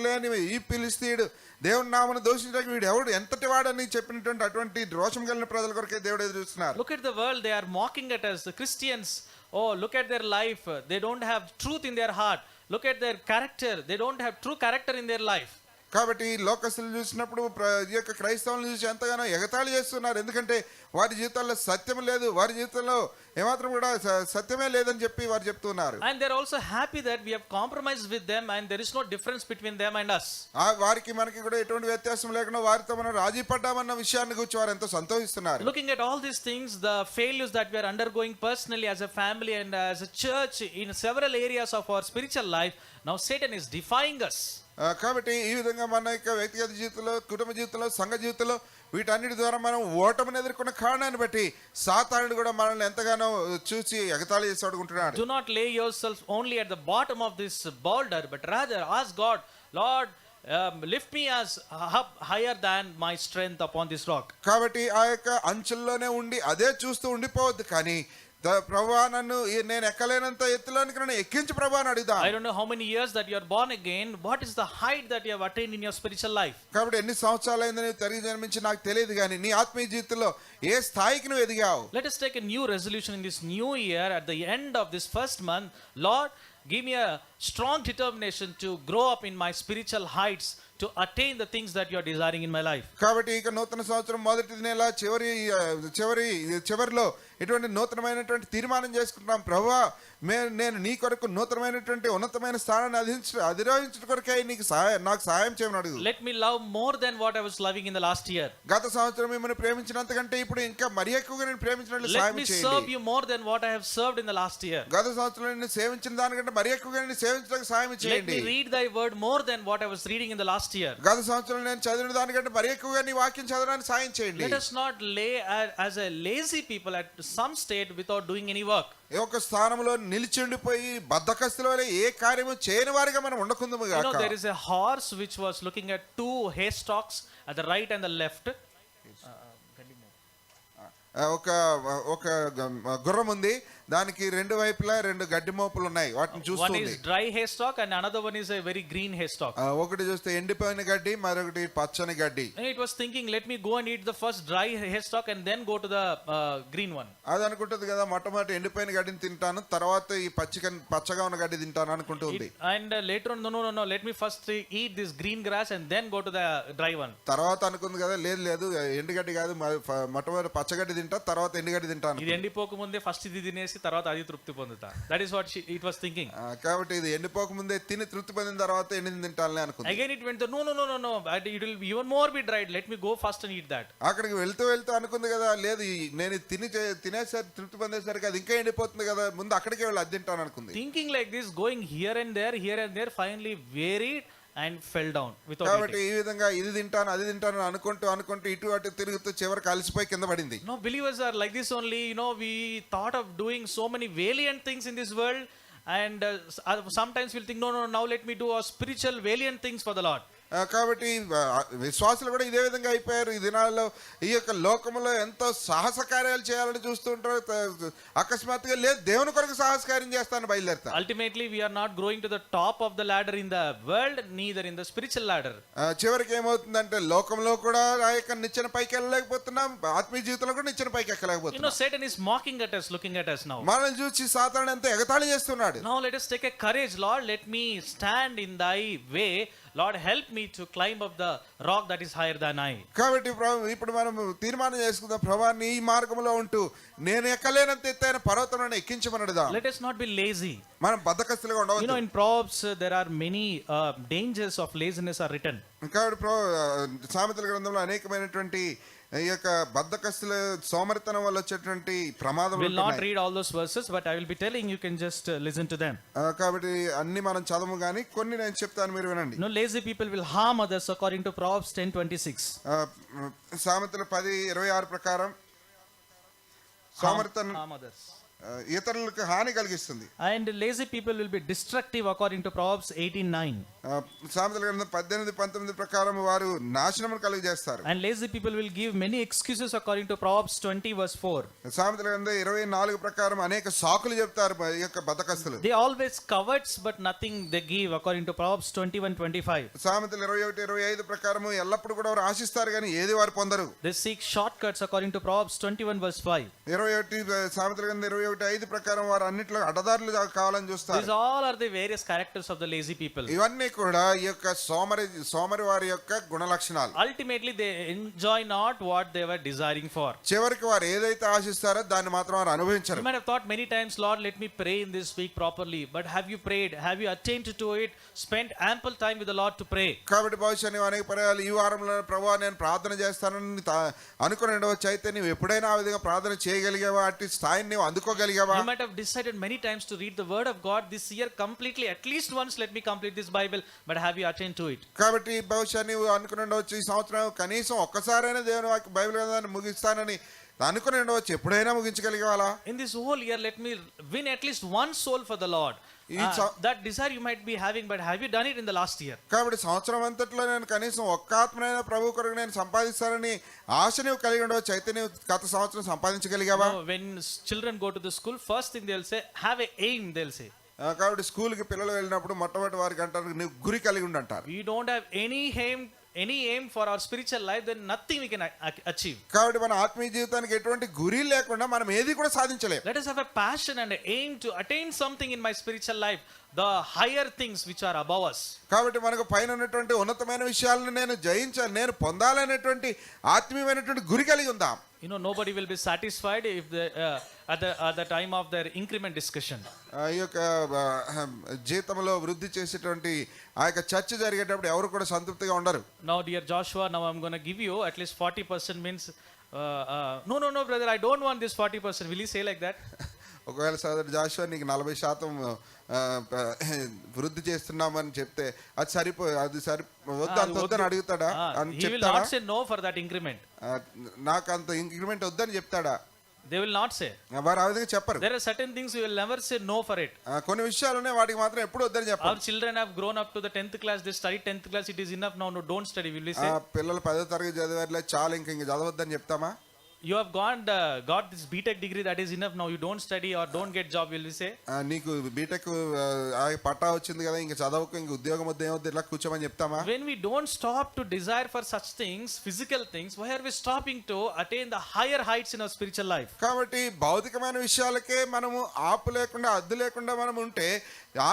లేని ఈ ఫిలిష్తీయుడు దేవుని నామమును దూషించడానికి వీడు ఎవడు ఎంతటి వాడని చెప్పినటువంటి అటువంటి రోషం కలిగిన ప్రజల కొరకే దేవుడు ఎదురు చూస్తున్నారు. Look at the world, they are mocking at us, the Christians oh, look at their life, they don't have truth in their heart. Look at their character, they don't have true character in their life. కాబట్టి లోకస్తులు చూసినప్పుడు ఈ యొక్క క్రైస్తవులను చూసి ఎంతగానో ఎగతాళి చేస్తున్నారు. ఎందుకంటే వారి జీవితాల్లో సత్యం లేదు, వారి జీవితంలో ఏమాత్రం కూడా సత్యమే లేదని చెప్పి వారు చెప్తున్నారు. And they're also happy that we have compromised with them and there is no difference between them and us. వారికి మనకి కూడా ఎటువంటి వ్యత్యాసం లేకుండా వారితో మనం రాజీ పడ్డామన్న విషయాన్ని గురించి వారు ఎంతో సంతోషిస్తున్నారు. Looking at all these things, the failures that we are undergoing personally as a family and as a church in several areas of our spiritual life, now Satan is defying us. కాబట్టి ఈ విధంగా మన యొక్క వ్యక్తిగత జీవితంలో, కుటుంబ జీవితంలో, సంఘ జీవితంలో వీటన్నిటి ద్వారా మనం ఓటమిని ఎదుర్కొన్న కారణాన్ని బట్టి సాతానుడు కూడా మనల్ని ఎంతగానో చూసి ఎగతాళి చేసి అడుగుంటున్నాడు. Do not lay yourself only at the bottom of this boulder, but rather ask God, Lord, lift me as up higher than my strength upon this rock. కాబట్టి ఆ యొక్క అంచుల్లోనే ఉండి అదే చూస్తూ ఉండిపోవద్దు, కానీ ప్రభువా నన్ను నేను ఎక్కలేనంత ఎత్తులోనికి నన్ను ఎక్కించు ప్రభువా అని అడుగుదాం. I don't know how many years that you are born again, what is the height that you have attained in your spiritual life? కాబట్టి ఎన్ని సంవత్సరాలైంది నువ్వు తిరిగి జన్మించి నాకు తెలియదు, కానీ నీ ఆత్మీయ జీవితంలో ఏ స్థాయికి నువ్వు ఎదిగావు. Let us take a new resolution in this new year. At the end of this first month, Lord, give me a strong determination to grow up in my spiritual heights, to attain the things that you are desiring in my life. కాబట్టి ఇక నూతన సంవత్సరం మొదటి నెల చివరిలో ఇటువంటి నూతనమైనటువంటి తీర్మానం చేసుకుంటున్నాం. ప్రభువా, నేను నీ కొరకు నూతనమైనటువంటి ఉన్నతమైన స్థానాన్ని అధిరోహించడం కొరకే నాకు సహాయం చేయమని అడుగు. Let me love more than what I was loving in the last year. గత సంవత్సరం మిమ్మల్ని ప్రేమించినంతకంటే ఇప్పుడు ఇంకా మరి ఎక్కువగా నేను ప్రేమించినట్లు Let సహాయం me చేయండి. serve you more than what I have served in the last year. గత సంవత్సరం నేను సేవించిన దానికంటే మరి ఎక్కువగా నేను సేవించడానికి సహాయం Let చేయండి. me read thy word more than what I was reading in the last year. గత సంవత్సరం నేను చదివిన దానికంటే మరి ఎక్కువగా నీ వాక్యం చదవడానికి సహాయం చేయండి. Let us not lay as a lazy people at some state without doing any work. ఒక స్థానంలో నిలిచిండిపోయి బద్ధకస్తుల వలె ఏ కార్యము చేయని వారిగా మనం ఉండకుందుము గాక. You know, there is a horse which was looking at two haystacks at the right and the left. ఒక గుర్రం ఉంది, దానికి రెండు వైపులా రెండు గడ్డి మోపులు ఉన్నాయి, వాటిని One చూస్తుంది. is dry haystack and another one is a very green haystack. ఒకటి చూస్తే ఎండిపోయిన గడ్డి, మరొకటి పచ్చని గడ్డి. And it was thinking, let me go and eat the first dry haystack and then go to the green one. అది అనుకుంటుంది కదా, మొట్టమొదటి ఎండిపోయిన గడ్డిని తింటాను, తర్వాత ఈ పచ్చగా ఉన్న గడ్డి తింటాను అనుకుంటుంది. And later on, no, let me first eat this green grass and then go to the dry one. తర్వాత అనుకుంది కదా, లేదు ఎండుగడ్డి కాదు, మొట్టమొదటి పచ్చగడ్డి తింటా, తర్వాత ఎండుగడ్డి తింటాను. ఇది ఎండిపోక ముందే ఫస్ట్ ఇది తినేసి తర్వాత అది తృప్తి పొందుతా. That is what it was thinking. కాబట్టి ఇది ఎండిపోక ముందే తిని తృప్తి పొందిన తర్వాత ఎండిని తింటానని అనుకుంది. Again it went no, it will even more be dried, let me go first and eat that. అక్కడికి వెళ్తూ అనుకుంది కదా, లేదు నేను తినేసరి తృప్తి పొందేసరికి అది ఇంకా ఎండిపోతుంది కదా, ముందు అక్కడికే వెళ్ళి అది తింటాను అనుకుంది. Thinking like this, going here and there finally wearied and fell down without కాబట్టి eating. ఈ విధంగా ఇది తింటాను అది తింటాను అనుకుంటూ ఇటు అటు తిరుగుతూ చివరికి అలసిపోయి కింద పడింది. No, believers are like this only. You know, we thought of doing so many valiant things in this world, and sometimes we'll think, no, now let me do spiritual valiant things for the Lord. కాబట్టి విశ్వాసులు కూడా ఇదే విధంగా అయిపోయారు. ఈ దినాల్లో ఈ యొక్క లోకంలో ఎంతో సాహస కార్యాలు చేయాలని చూస్తుంటారు, అకస్మాత్తుగా లేదు దేవుని కొరకు సాహస కార్యం చేస్తాను బయలుదేరుతారు. Ultimately, we are not growing to the top of the ladder in the world, neither in the spiritual ladder. చివరికి ఏమవుతుందంటే లోకంలో కూడా ఆ యొక్క నిచ్చెన పైకి వెళ్ళలేకపోతున్నాం, ఆత్మీయ జీవితంలో కూడా నిచ్చెన పైకి ఎక్కలేకపోతున్నాం. You know, Satan is mocking at us, looking at us now. మనల్ని చూసి సాతాను ఎంతో ఎగతాళి చేస్తున్నాడు. Now let us take a courage, Lord, let me stand in thy way. Lord, help me to climb up the rock that is higher than I. కాబట్టి ఇప్పుడు మనం తీర్మానం చేసుకుందాం, ప్రభువా నీ మార్గంలో ఉంటూ నేను ఎక్కలేనంత ఎత్తైన పర్వతంలో ఎక్కించమనడుదాం. Let us not be lazy. మనం బద్ధకస్తులుగా ఉండవద్దు. You know, in Proverbs there are many dangers of laziness are written. కాబట్టి సామెతల గ్రంథంలో అనేకమైనటువంటి ఈ యొక్క బద్ధకస్తుల సోమరితనం వల్ల వచ్చేటువంటి ప్రమాదం. Will not read all those verses, but I will be telling you can just listen to them. కాబట్టి అన్ని మనం చదవము గానీ కొన్ని నేను చెప్తాను, మీరు వినండి. No, lazy people will harm others according to Proverbs 10:26. సామెతలు 10:26 ప్రకారం సోమరితనం Harm others. ఇతరులకు హాని కలిగిస్తుంది. And lazy people will be destructive according to Proverbs 18:9. సామెతల గ్రంథం 18:19 ప్రకారం వారు నాశనమును కలుగజేస్తారు. And lazy people will give many excuses according to Proverbs 20:4. సామెతల గ్రంథం 24 ప్రకారం అనేక సాకులు చెప్తారు ఈ యొక్క బద్ధకస్తులు. They always covets but nothing they give according to Proverbs 21:25. సామెతలు 21:25 ప్రకారం ఎల్లప్పుడు కూడా వారు ఆశిస్తారు కానీ ఏది వారు పొందరు. They seek shortcuts according to Proverbs 21:5. 21 సామెతల గ్రంథం 21 1:5 ప్రకారం వారు అన్నిట్లో అడ్డదారులు కావాలని These చూస్తారు. all are the various characters of the lazy people. ఇవన్నీ కూడా ఈ యొక్క సోమరి వారి యొక్క గుణ లక్షణాలు. Ultimately, they enjoy not what they were desiring for. చివరికి వారు ఏదైతే ఆశిస్తారో దాన్ని మాత్రం వారు You అనుభవించరు. might have thought many times, Lord, let me pray in this week properly. But have you prayed? Have you attained to it? Spent ample time with the Lord to pray. కాబట్టి బహుశా నీవు అనేక పర్యాలు ఈ వారంలో ప్రభువా నేను ప్రార్థన చేస్తానని అనుకుని ఉండవచ్చు. అయితే నీవు ఎప్పుడైనా ఆ విధంగా ప్రార్థన చేయగలిగావా? అట్టి స్థాయిని నీవు అందుకోగలిగావా? You might have decided many times to read the word of God this year completely. At least once, let me complete this Bible. But have you attained to it? కాబట్టి బహుశా నీవు అనుకుని ఉండవచ్చు ఈ సంవత్సరం కనీసం ఒక్కసారైనా దేవుని వాక్య బైబిల్ గ్రంథాన్ని ముగిస్తానని అనుకుని ఉండవచ్చు. ఎప్పుడైనా ముగించగలిగావాలా? In this whole year, let me win at least one soul for the Lord. That desire you might be having, but have you done it in the last year? కాబట్టి సంవత్సరం అంతట్లో నేను కనీసం ఒక్క ఆత్మనైనా ప్రభు కొరకు నేను సంపాదిస్తానని ఆశ నీవు కలిగి ఉండవచ్చు. అయితే నీవు గత సంవత్సరం సంపాదించగలిగావా? No, when children go to the school, first thing they'll say, have a aim, they'll say. కాబట్టి స్కూల్కి పిల్లలు వెళ్ళినప్పుడు మొట్టమొదటి వారికి అంటారు నీవు గురి కలిగి ఉండి అంటారు. We don't have any aim for our spiritual life, then nothing we can achieve. కాబట్టి మన ఆత్మీయ జీవితానికి ఎటువంటి గురి లేకుండా మనం ఏది కూడా సాధించలేం. Let us have a passion and an aim to attain something in my spiritual life, the higher things which are above us. కాబట్టి మనకు పైన ఉన్నటువంటి ఉన్నతమైన విషయాలను నేను జయించాలి, నేను పొందాలనేటువంటి ఆత్మీయమైనటువంటి గురి కలిగి ఉందాం. You know, nobody will be satisfied if at the time of their increment discussion. ఈ యొక్క జీతంలో వృద్ధి చేసేటువంటి ఆ యొక్క చర్చ జరిగేటప్పుడు ఎవరు కూడా సంతృప్తిగా ఉండరు. Now, dear Joshua, now I'm going to give you at least 40% means, no, brother, I don't want this 40%. Will you say like that? ఒకవేళ సోదరుడు జాషువా నీకు 40% వృద్ధి చేస్తున్నామని చెప్తే అది వద్దని అడుగుతాడా అని He will చెప్తాడా? not say no for that increment. నాకు అంత ఇంక్రిమెంట్ వద్దని చెప్తాడా? They will not say. వారు ఆ విధంగా చెప్పరు. There are certain things we will never say no for it. కొన్ని విషయాలు ఉన్నాయి వాటికి మాత్రం ఎప్పుడు వద్దని చెప్పరు. Our children have grown up to the 10th class. They study 10th class. It is enough now. No, don't study. Will we say? పిల్లలు 10వ తరగతి చదివారులే చాలు ఇంక చదవద్దని చెప్తామా? You have got this BTech degree. That is enough now. You don't study or don't get job. Will we say? నీకు బీటెక్ పట్టా వచ్చింది కదా ఇంక చదవకు ఇంక ఉద్యోగం వద్ద ఏమొద్దు ఇలా కూర్చోమని చెప్తామా? When we don't stop to desire for such things, physical things, why are we stopping to attain the higher heights in our spiritual life? కాబట్టి భౌతికమైన విషయాలకే మనము ఆపు లేకుండా హద్దు లేకుండా మనం ఉంటే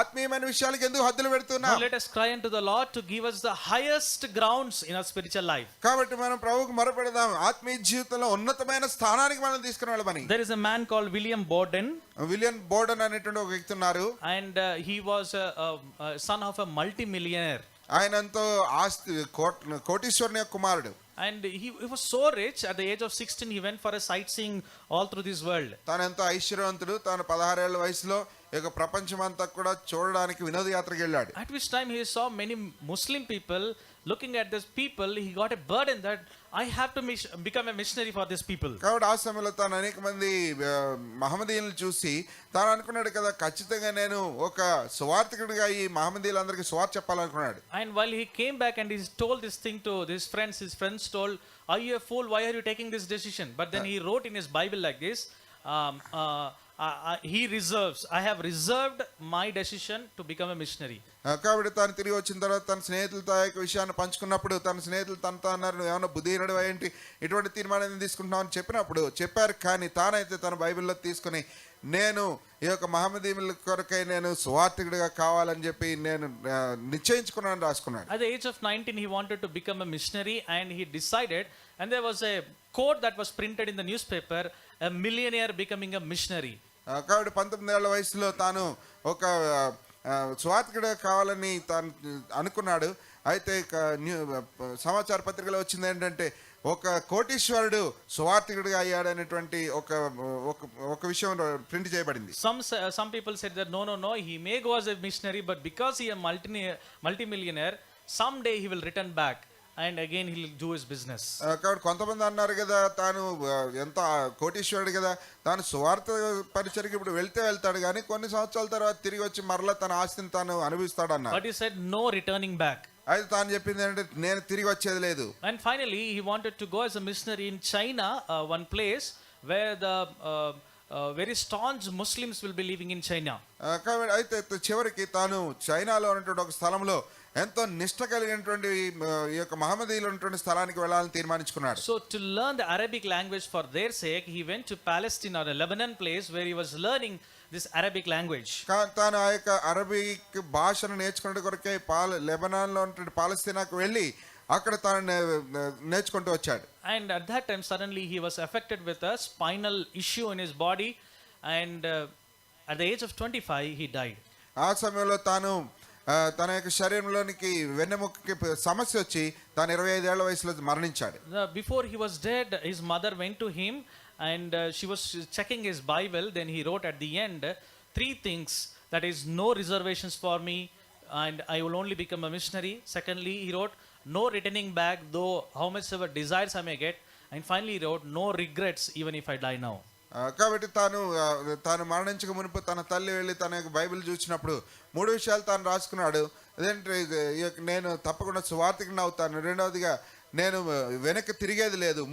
ఆత్మీయమైన విషయాలకు ఎందుకు హద్దులు పెడుతున్నా? Now let us cry unto the Lord to give us the highest grounds in our spiritual life. కాబట్టి మనం ప్రభువుకు మొరపెడదాం ఆత్మీయ జీవితంలో ఉన్నతమైన స్థానానికి మనం తీసుకుని వెళ్ళమని. There is a man called William Borden, William Borden అనేటువంటి ఒక వ్యక్తి ఉన్నారు. and he was a son of a multi-millionaire. ఆయన ఎంతో ఆస్తి కోటీశ్వరుని యొక్క కుమారుడు. And he was so rich, at the age of 16 he went for a sightseeing all through this world. తాను ఎంతో ఐశ్వర్యవంతుడు. తాను 16 ఏళ్ల వయసులో ఈ యొక్క ప్రపంచం అంతా కూడా చూడడానికి వినోదయాత్రకు వెళ్ళాడు. At which time he saw many Muslim people. Looking at these people, he got a burden that I have to become a missionary for these people. కాబట్టి ఆ సమయంలో తాను అనేక మంది మహమ్మదీయులను చూసి తాను అనుకున్నాడు కదా ఖచ్చితంగా నేను ఒక సువార్థికుడిగా ఈ మహమ్మదీయులందరికీ సువార్త చెప్పాలనుకున్నాడు. And while he came back and he told this thing to his friends told, are you a fool? Why are you taking this decision? But then he wrote in his Bible like this, I have reserved my decision to become a missionary. కాబట్టి తాను తిరిగి వచ్చిన తర్వాత తన స్నేహితులతో ఆ యొక్క విషయాన్ని పంచుకున్నప్పుడు తన స్నేహితులు తనతో అన్నారు నువ్వు ఏమన్నా బుద్ధిహీనుడు ఏంటి ఇటువంటి తీర్మానం తీసుకుంటున్నావు అని చెప్పారు. కానీ తానైతే తన బైబిల్లో తీసుకుని నేను ఈ యొక్క మహమ్మదీయుల కొరకై నేను సువార్థికుడిగా కావాలని చెప్పి నేను నిశ్చయించుకున్నాను రాసుకున్నాడు. At the age of 19 he wanted to become a missionary and he decided, and there was a quote that was printed in the newspaper, a millionaire becoming a missionary. కాబట్టి 19 ఏళ్ల వయసులో తాను ఒక సువార్థికుడిగా కావాలని తాను అనుకున్నాడు. అయితే సమాచార పత్రికలో వచ్చింది ఏంటంటే ఒక కోటీశ్వరుడు సువార్థికుడిగా అయ్యాడనేటువంటి ఒక విషయం ప్రింట్ చేయబడింది. Some people said that no, he may go as a missionary, but because he is a multi-millionaire, someday he will return back and again he will do his business. కాబట్టి కొంతమంది అన్నారు కదా తాను ఎంత కోటీశ్వరుడు కదా తాను సువార్త పరిచర్యకి ఇప్పుడు వెళ్తాడు కానీ కొన్ని సంవత్సరాల తర్వాత తిరిగి వచ్చి మరలా తన ఆస్తిని తాను అనుభవిస్తాడు అన్నారు. But he said no returning back. అయితే తాను చెప్పింది ఏంటంటే నేను తిరిగి వచ్చేది లేదు. And finally he wanted to go as a missionary in China, one place where very staunch Muslims will be living in China. కాబట్టి అయితే చివరికి తాను చైనాలో ఉన్నటువంటి ఒక స్థలంలో ఎంతో నిష్ట కలిగినటువంటి ఈ యొక్క మహమ్మదీయులు ఉన్నటువంటి స్థలానికి వెళ్ళాలని తీర్మానించుకున్నాడు. So to learn the Arabic language for their sake, he went to Palestine or a Lebanon place where he was learning this Arabic language. తాను ఆ యొక్క అరబిక్ భాషను నేర్చుకునే కొరకే లెబనాన్లో ఉన్నటువంటి పాలస్తీనాకు వెళ్ళి అక్కడ తాను నేర్చుకుంటూ వచ్చాడు. And at that time suddenly he was affected with a spinal issue in his body, and at the age of 25 he died. ఆ సమయంలో తాను తన యొక్క శరీరంలోనికి వెన్నెముకకి సమస్య వచ్చి తాను 25 ఏళ్ల వయసులో మరణించాడు. Before he was dead, his mother went to him and she was checking his Bible. Then he wrote at the end 3 things, that is, no reservations for me and I will only become a missionary. Secondly, he wrote no returning back, though how much ever desires I may get. And finally he wrote no regrets even if I die now. కాబట్టి తాను మరణించక మునుపు తన తల్లి వెళ్ళి తన యొక్క బైబిల్ చూసినప్పుడు 3 విషయాలు తాను రాసుకున్నాడు. అదేంటి, నేను తప్పకుండా సువార్తికుని అవుతాను. రెండవదిగా నేను వెనక్కి తిరిగేది లేదు.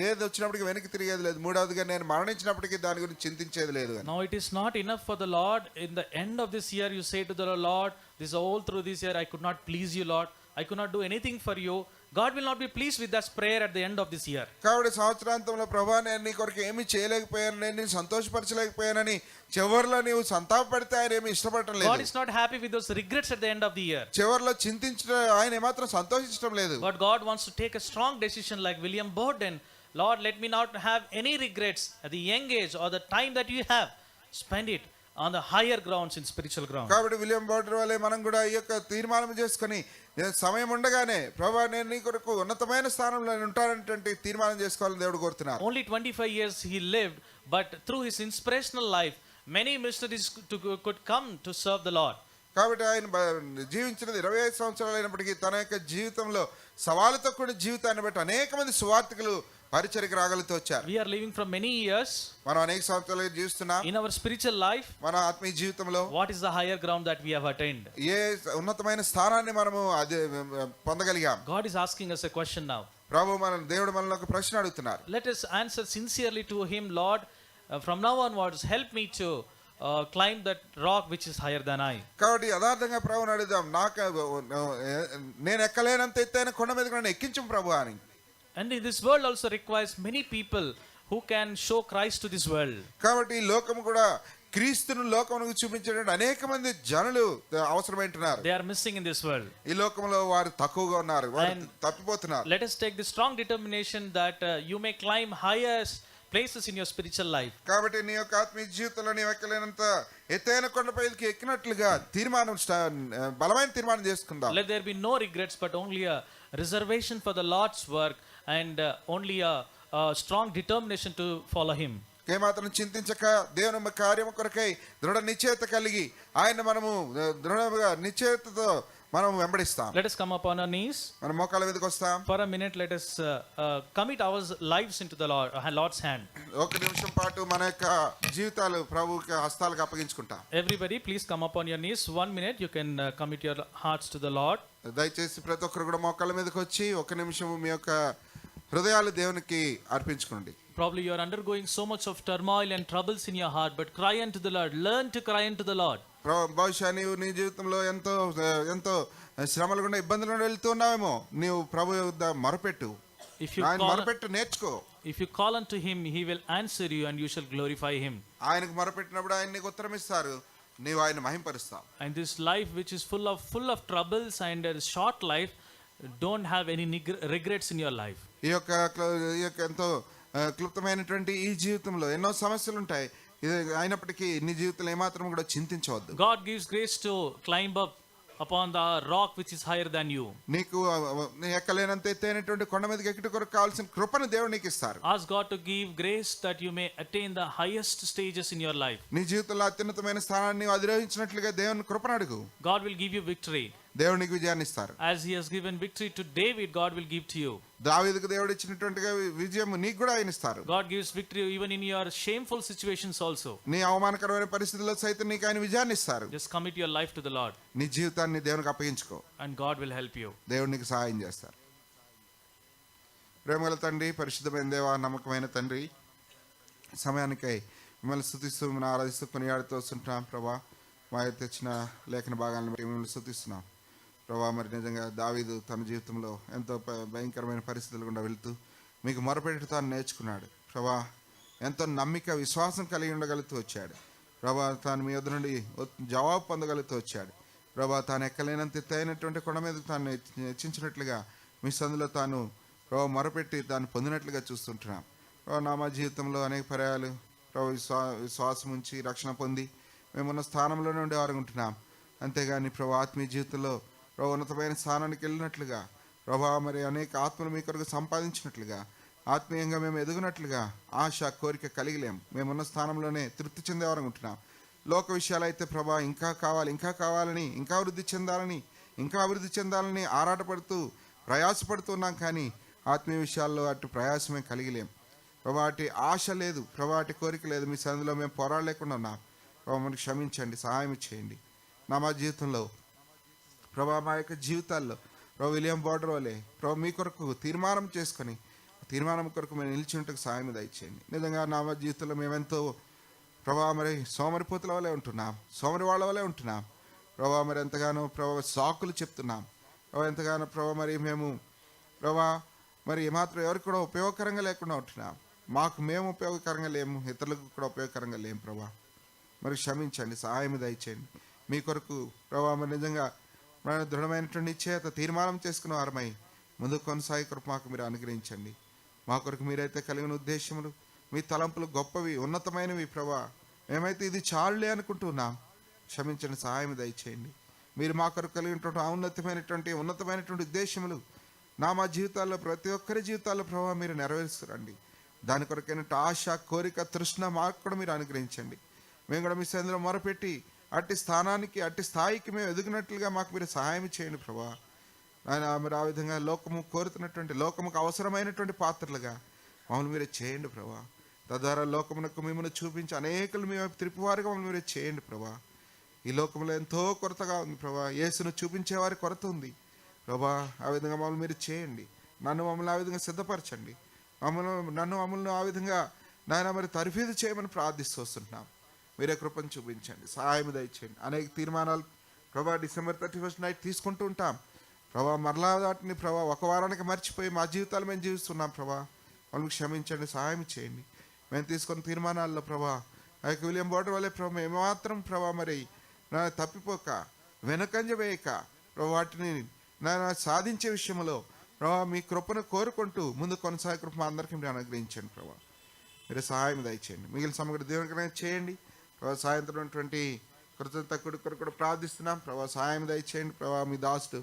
ఏది వచ్చినప్పటికీ వెనక్కి తిరిగేది లేదు. మూడవదిగా నేను మరణించినప్పటికీ దాని గురించి చింతించేది లేదు. Now it is not enough for the Lord in the end of this year you say to the Lord, this all through this year I could not please you, Lord, I could not do anything for you. God will not be pleased with that prayer at the end of this year. కాబట్టి సంవత్సరాంతంలో ప్రభువా నేను నీ కొరకు ఏమీ చేయలేకపోయాను, నేను నిన్ను సంతోషపరచలేకపోయానని చివర్లో నీవు సంతాపపడితే ఆయన ఏమీ ఇష్టపడటం లేదు. God is not happy with those regrets at the end of the year. చివర్లో చింతించడం ఆయన ఏమాత్రం సంతోషించడం లేదు. But God wants to take a strong decision like William Borden. Lord, let me not have any regrets at the young age or the time that you have. Spend it on the higher grounds, in spiritual ground. కాబట్టి విలియం బోర్డర్ వలె మనం కూడా ఈ యొక్క తీర్మానం చేసుకొని సమయం ఉండగానే ప్రభువా నేను నీ కొరకు ఉన్నతమైన స్థానంలో ఉంటానంటే తీర్మానం చేసుకోవాలని దేవుడు కోరుతున్నారు. Only 25 years he lived, but through his inspirational life many missionaries could come to serve the Lord. కాబట్టి ఆయన జీవించినది 25 సంవత్సరాలు అయినప్పటికీ తన యొక్క జీవితంలో సవాలుతో కూడిన జీవితాన్ని బట్టి అనేక మంది సువార్తికులు పరిచర్యకు రాగలుగుతూ వచ్చారు. We are living from many years. మనం అనేక సంవత్సరాలుగా జీవిస్తున్నాం. In our spiritual life, మన ఆత్మీయ జీవితంలో what is the higher ground that we have attained? ఏ ఉన్నతమైన స్థానాన్ని మనము అది పొందగలిగాం? God is asking us a question now. దేవుడు మనల్ని ఒక ప్రశ్న అడుగుతున్నారు. Let us answer sincerely to him, Lord, from now onwards help me to climb that rock which is higher than I. కాబట్టి యథార్థంగా ప్రభువుని అడుగుదాం, నేను ఎక్కలేనంత ఎత్తైన కొండ మీదకి నన్ను ఎక్కించు ప్రభు అని. And in this world also requires many people who can show Christ to this world. కాబట్టి ఈ లోకం కూడా క్రీస్తును లోకమునకు చూపించేటువంటి అనేక మంది జనులు అవసరమైంటున్నారు. They are missing in this world. ఈ లోకంలో వారు తక్కువగా ఉన్నారు, వారు తప్పిపోతున్నారు. Let us take the strong determination that you may climb highest places in your spiritual life. కాబట్టి నీ యొక్క ఆత్మీయ జీవితంలో నీ ఎక్కలేనంత ఎత్తైన కొండపైకి ఎక్కినట్లుగా బలమైన తీర్మానం చేసుకుందాం. Let there be no regrets but only a reservation for the Lord's work and only a strong determination to follow him. ఏమాత్రం చింతించక దేవుని కార్యము కొరకై దృఢ నిశ్చయత కలిగి ఆయన మనము దృఢంగా నిశ్చయతతో మనం వెంబడిస్తాం. Let us come upon our knees. మనం మోకాళ్ళ మీదకి వస్తాం. For a minute let us commit our lives into the Lord's hand. ఒక నిమిషం పాటు మన యొక్క జీవితాలు ప్రభువుకి హస్తాలకు అప్పగించుకుంటాం. Everybody please come upon your knees. 1 minute you can commit your hearts to the Lord. దయచేసి ప్రతి ఒక్కరు కూడా మోకాళ్ళ మీదకి వచ్చి ఒక నిమిషం మీ యొక్క హృదయాలు దేవునికి అర్పించుకోండి. Probably you are undergoing so much of turmoil and troubles in your heart, but cry unto the Lord. Learn to cry unto the Lord. బహుశా నీవు నీ జీవితంలో ఎంతో శ్రమలు గుండా ఇబ్బందులు గుండా వెళ్తున్నావేమో, నీవు ప్రభు యొద్ద మొరపెట్టు, ఆయన మొరపెట్టు నేర్చుకో. If you call unto him, he will answer you and you shall glorify him. ఆయనకు మొరపెట్టినప్పుడు ఆయన నీకు ఉత్తరం ఇస్తారు, నీవు ఆయన మహింపరుస్తావు. And this life which is full of troubles and a short life, don't have any regrets in your life. ఈ యొక్క ఎంతో క్లుప్తమైనటువంటి ఈ జీవితంలో ఎన్నో సమస్యలు ఉంటాయి. ఇది అయినప్పటికీ నీ జీవితంలో ఏమాత్రం కూడా చింతించవద్దు. God gives grace to climb up upon the rock which is higher than you. నీకు ఎక్కలేనంత ఎత్తైనటువంటి కొండ మీదకి ఎక్కటి కొరకు కావాల్సిన కృపను దేవుడు నీకు ఇస్తారు. Ask God to give grace that you may attain the highest stages in your life. నీ జీవితంలో అత్యున్నతమైన స్థానాన్ని అధిరోహించినట్లుగా దేవుని కృపను అడుగు. God will give you victory. దేవుడు నీకు విజయాన్ని ఇస్తారు. As he has given victory to David, God will give to you. దావీదుకు దేవుడు ఇచ్చినటువంటి విజయం నీకు కూడా ఆయన ఇస్తారు. God gives victory even in your shameful situations also. నీ అవమానకరమైన పరిస్థితుల్లో సైతం నీకు ఆయన విజయాన్ని ఇస్తారు. Just commit your life to the Lord. నీ జీవితాన్ని దేవునికి అప్పగించుకో. And God will help you. దేవుడు నీకు సహాయం చేస్తారు. ప్రేమగల తండ్రి, పరిశుద్ధమైన దేవా, నమ్మకమైన తండ్రి, సమయానికై మిమ్మల్ని స్తుతిస్తూ మిమ్మల్ని ఆరాధిస్తూ కొనియాడుతూ వస్తుంటున్నాం ప్రభా. మా యొక్క తెచ్చిన లేఖన భాగాలను బట్టి మిమ్మల్ని స్తుతిస్తున్నాం ప్రభా. మరి నిజంగా దావీదు తన జీవితంలో ఎంతో భయంకరమైన పరిస్థితులు గుండా వెళుతూ మీకు మొరపెట్టి తాను నేర్చుకున్నాడు ప్రభా. ఎంతో నమ్మిక విశ్వాసం కలిగి ఉండగలుగుతూ వచ్చాడు ప్రభా. తాను మీ వద్ద నుండి జవాబు పొందగలుగుతూ వచ్చాడు ప్రభా. తాను ఎక్కలేనంత ఎత్తైనటువంటి కొండ మీద తాను హెచ్చించినట్లుగా మీ సందులో తాను ప్రభా మొరపెట్టి తాను పొందినట్లుగా చూస్తుంటున్నాం ప్రభా. నా మా జీవితంలో అనేక పర్యాలు ప్రభా విశ్వాసం ఉంచి రక్షణ పొంది మేమున్న స్థానంలో నుండి ఆరుగుంటున్నాం. అంతేగాని ప్రభా ఆత్మీయ జీవితంలో ప్రభా ఉన్నతమైన స్థానానికి వెళ్ళినట్లుగా ప్రభా, మరి అనేక ఆత్మలు మీ కొరకు సంపాదించినట్లుగా ఆత్మీయంగా మేము ఎదుగునట్లుగా ఆశ కోరిక కలిగిలేం. మేమున్న స్థానంలోనే తృప్తి చెందేవారనుకుంటున్నాం. లోక విషయాలైతే ప్రభా ఇంకా కావాలి, ఇంకా కావాలని, ఇంకా వృద్ధి చెందాలని, ఇంకా అభివృద్ధి చెందాలని ఆరాటపడుతూ ప్రయాసపడుతున్నాం. కానీ ఆత్మీయ విషయాల్లో అటు ప్రయాసమే కలిగిలేం ప్రభా. అటు ఆశ లేదు ప్రభా, అటు కోరిక లేదు. మీ సందులో మేము పోరాడలేకుండా ఉన్నాం ప్రభా. మనకు క్షమించండి, సహాయం చేయండి. మా జీవితంలో ప్రభా, మా యొక్క జీవితాల్లో ప్రభా విలియం బోర్డర్ వలె ప్రభా మీ కొరకు తీర్మానం చేసుకొని తీర్మానం కొరకు మేము నిలిచి ఉంటే సహాయం దయచేయండి. నిజంగా నా జీవితంలో మేమెంతో ప్రభా మరి సోమరిపోతుల వలె ఉంటున్నాం, సోమరి వాళ్ళ వలె ఉంటున్నాం ప్రభా. మరి ఎంతగానో ప్రభా సాకులు చెప్తున్నాం ప్రభా. ఎంతగానో ప్రభా మరి మేము ప్రభా మరి ఏమాత్రం ఎవరికి కూడా ఉపయోగకరంగా లేకుండా ఉంటున్నాం. మాకు మేము ఉపయోగకరంగా లేము, ఇతరులకు కూడా ఉపయోగకరంగా లేము ప్రభా. మరి క్షమించండి, సహాయం దయచేయండి. మీ కొరకు ప్రభా మరి నిజంగా మన దృఢమైనటువంటి నిశ్చయత తీర్మానం చేసుకున్న వారమై ముందుకు కొనసాగే కొరకు మాకు మీరు అనుగ్రహించండి. మా కొరకు మీరైతే కలిగిన ఉద్దేశములు మీ తలంపులు గొప్పవి, ఉన్నతమైనవి ప్రభా. మేమైతే ఇది చాలులే అనుకుంటున్నాం. క్షమించండి, సహాయం దయచేయండి. మీరు మా కొరకు కలిగినటువంటి ఉన్నతమైనటువంటి ఉద్దేశములు మా జీవితాల్లో ప్రతి ఒక్కరి జీవితాల్లో ప్రభావ మీరు నెరవేరుస్తారండి. దాని కొరకైనట్టు ఆశ కోరిక తృష్ణ మాకు కూడా మీరు అనుగ్రహించండి. మేము కూడా మీ సందులో మొరపెట్టి అట్టి స్థానానికి అట్టి స్థాయికి మేము ఎదిగినట్లుగా మాకు మీరు సహాయం చేయండి ప్రభా. ఆయన మీరు ఆ విధంగా లోకము కోరుతున్నటువంటి లోకముకు అవసరమైనటువంటి పాత్రలుగా మమ్మల్ని మీరే చేయండి ప్రభా. తద్వారా లోకమునకు మిమ్మల్ని చూపించి అనేకులు మీ వైపు త్రిపువారుగా మమ్మల్ని మీరే చేయండి ప్రభా. ఈ లోకంలో ఎంతో కొరతగా ఉంది ప్రభా. యేసును చూపించేవారి కొరత ఉంది ప్రభా. ఆ విధంగా మమ్మల్ని మీరు చేయండి. మమ్మల్ని ఆ విధంగా సిద్ధపరచండి. మమ్మల్ని ఆ విధంగా నాయన మరి తర్ఫీదు చేయమని ప్రార్థిస్తూ వస్తుంటున్నాం. మీరే కృపను చూపించండి, సహాయం దయచేయండి. అనేక తీర్మానాలు ప్రభా డిసెంబర్ 31 నైట్ తీసుకుంటూ ఉంటాం ప్రభా. మరలా వాటిని ప్రభా ఒక వారానికి మర్చిపోయి మా జీవితాలు మేము జీవిస్తున్నాం ప్రభా. వాళ్ళకి క్షమించండి, సహాయం చేయండి. మేము తీసుకున్న తీర్మానాల్లో ప్రభా ఆ యొక్క విలియం బోర్డర్ వల్లే ప్రభా మేము మాత్రం ప్రభా మరి తప్పిపోక వెనకంజ వేయక ప్రభా వాటిని సాధించే విషయంలో ప్రభా మీ కృపను కోరుకుంటూ ముందు కొనసాగే కృప మా అందరికీ మీరు అనుగ్రహించండి ప్రభా. మీరు సహాయం దయచేయండి. మిగిలిన సమగ్ర దేవునికైనా చేయండి ప్రభా. సాయంత్రం ఉన్నటువంటి కృతజ్ఞత కొరకు కూడా ప్రార్థిస్తున్నాం ప్రభా. సహాయం దయచేయండి ప్రభా. మీ దాసుడు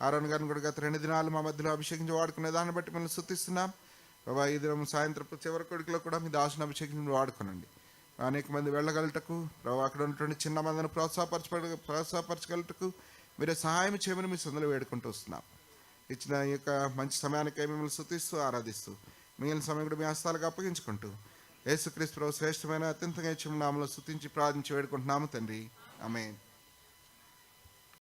ఆరోన్ గారిని కూడా గత 2 దినాలు మా మధ్యలో అభిషేకించి వాడుకునే దాన్ని బట్టి మిమ్మల్ని స్తుతిస్తున్నాం ప్రభా. ఈ దినం సాయంత్రం చివరి కొడుకులో కూడా మీ దాసుని అభిషేకించి వాడుకోనండి. అనేక మంది వెళ్ళగలటకు ప్రభా అక్కడ ఉన్నటువంటి చిన్న మందిని ప్రోత్సాహపరచగలటకు మీరే సహాయం చేయమని మీ సందులో వేడుకుంటూ వస్తున్నాం. ఇచ్చిన ఈ యొక్క మంచి సమయానికై మిమ్మల్ని స్తుతిస్తూ ఆరాధిస్తూ మిగిలిన సమయం కూడా మీ హస్తాలకు అప్పగించుకుంటూ యేసుక్రీస్తు శ్రేష్టమైన అత్యంతంగా ఇచ్చిన నామములో స్తుతించి ప్రార్థించి వేడుకుంటున్నాము తండ్రి. ఆమేన్.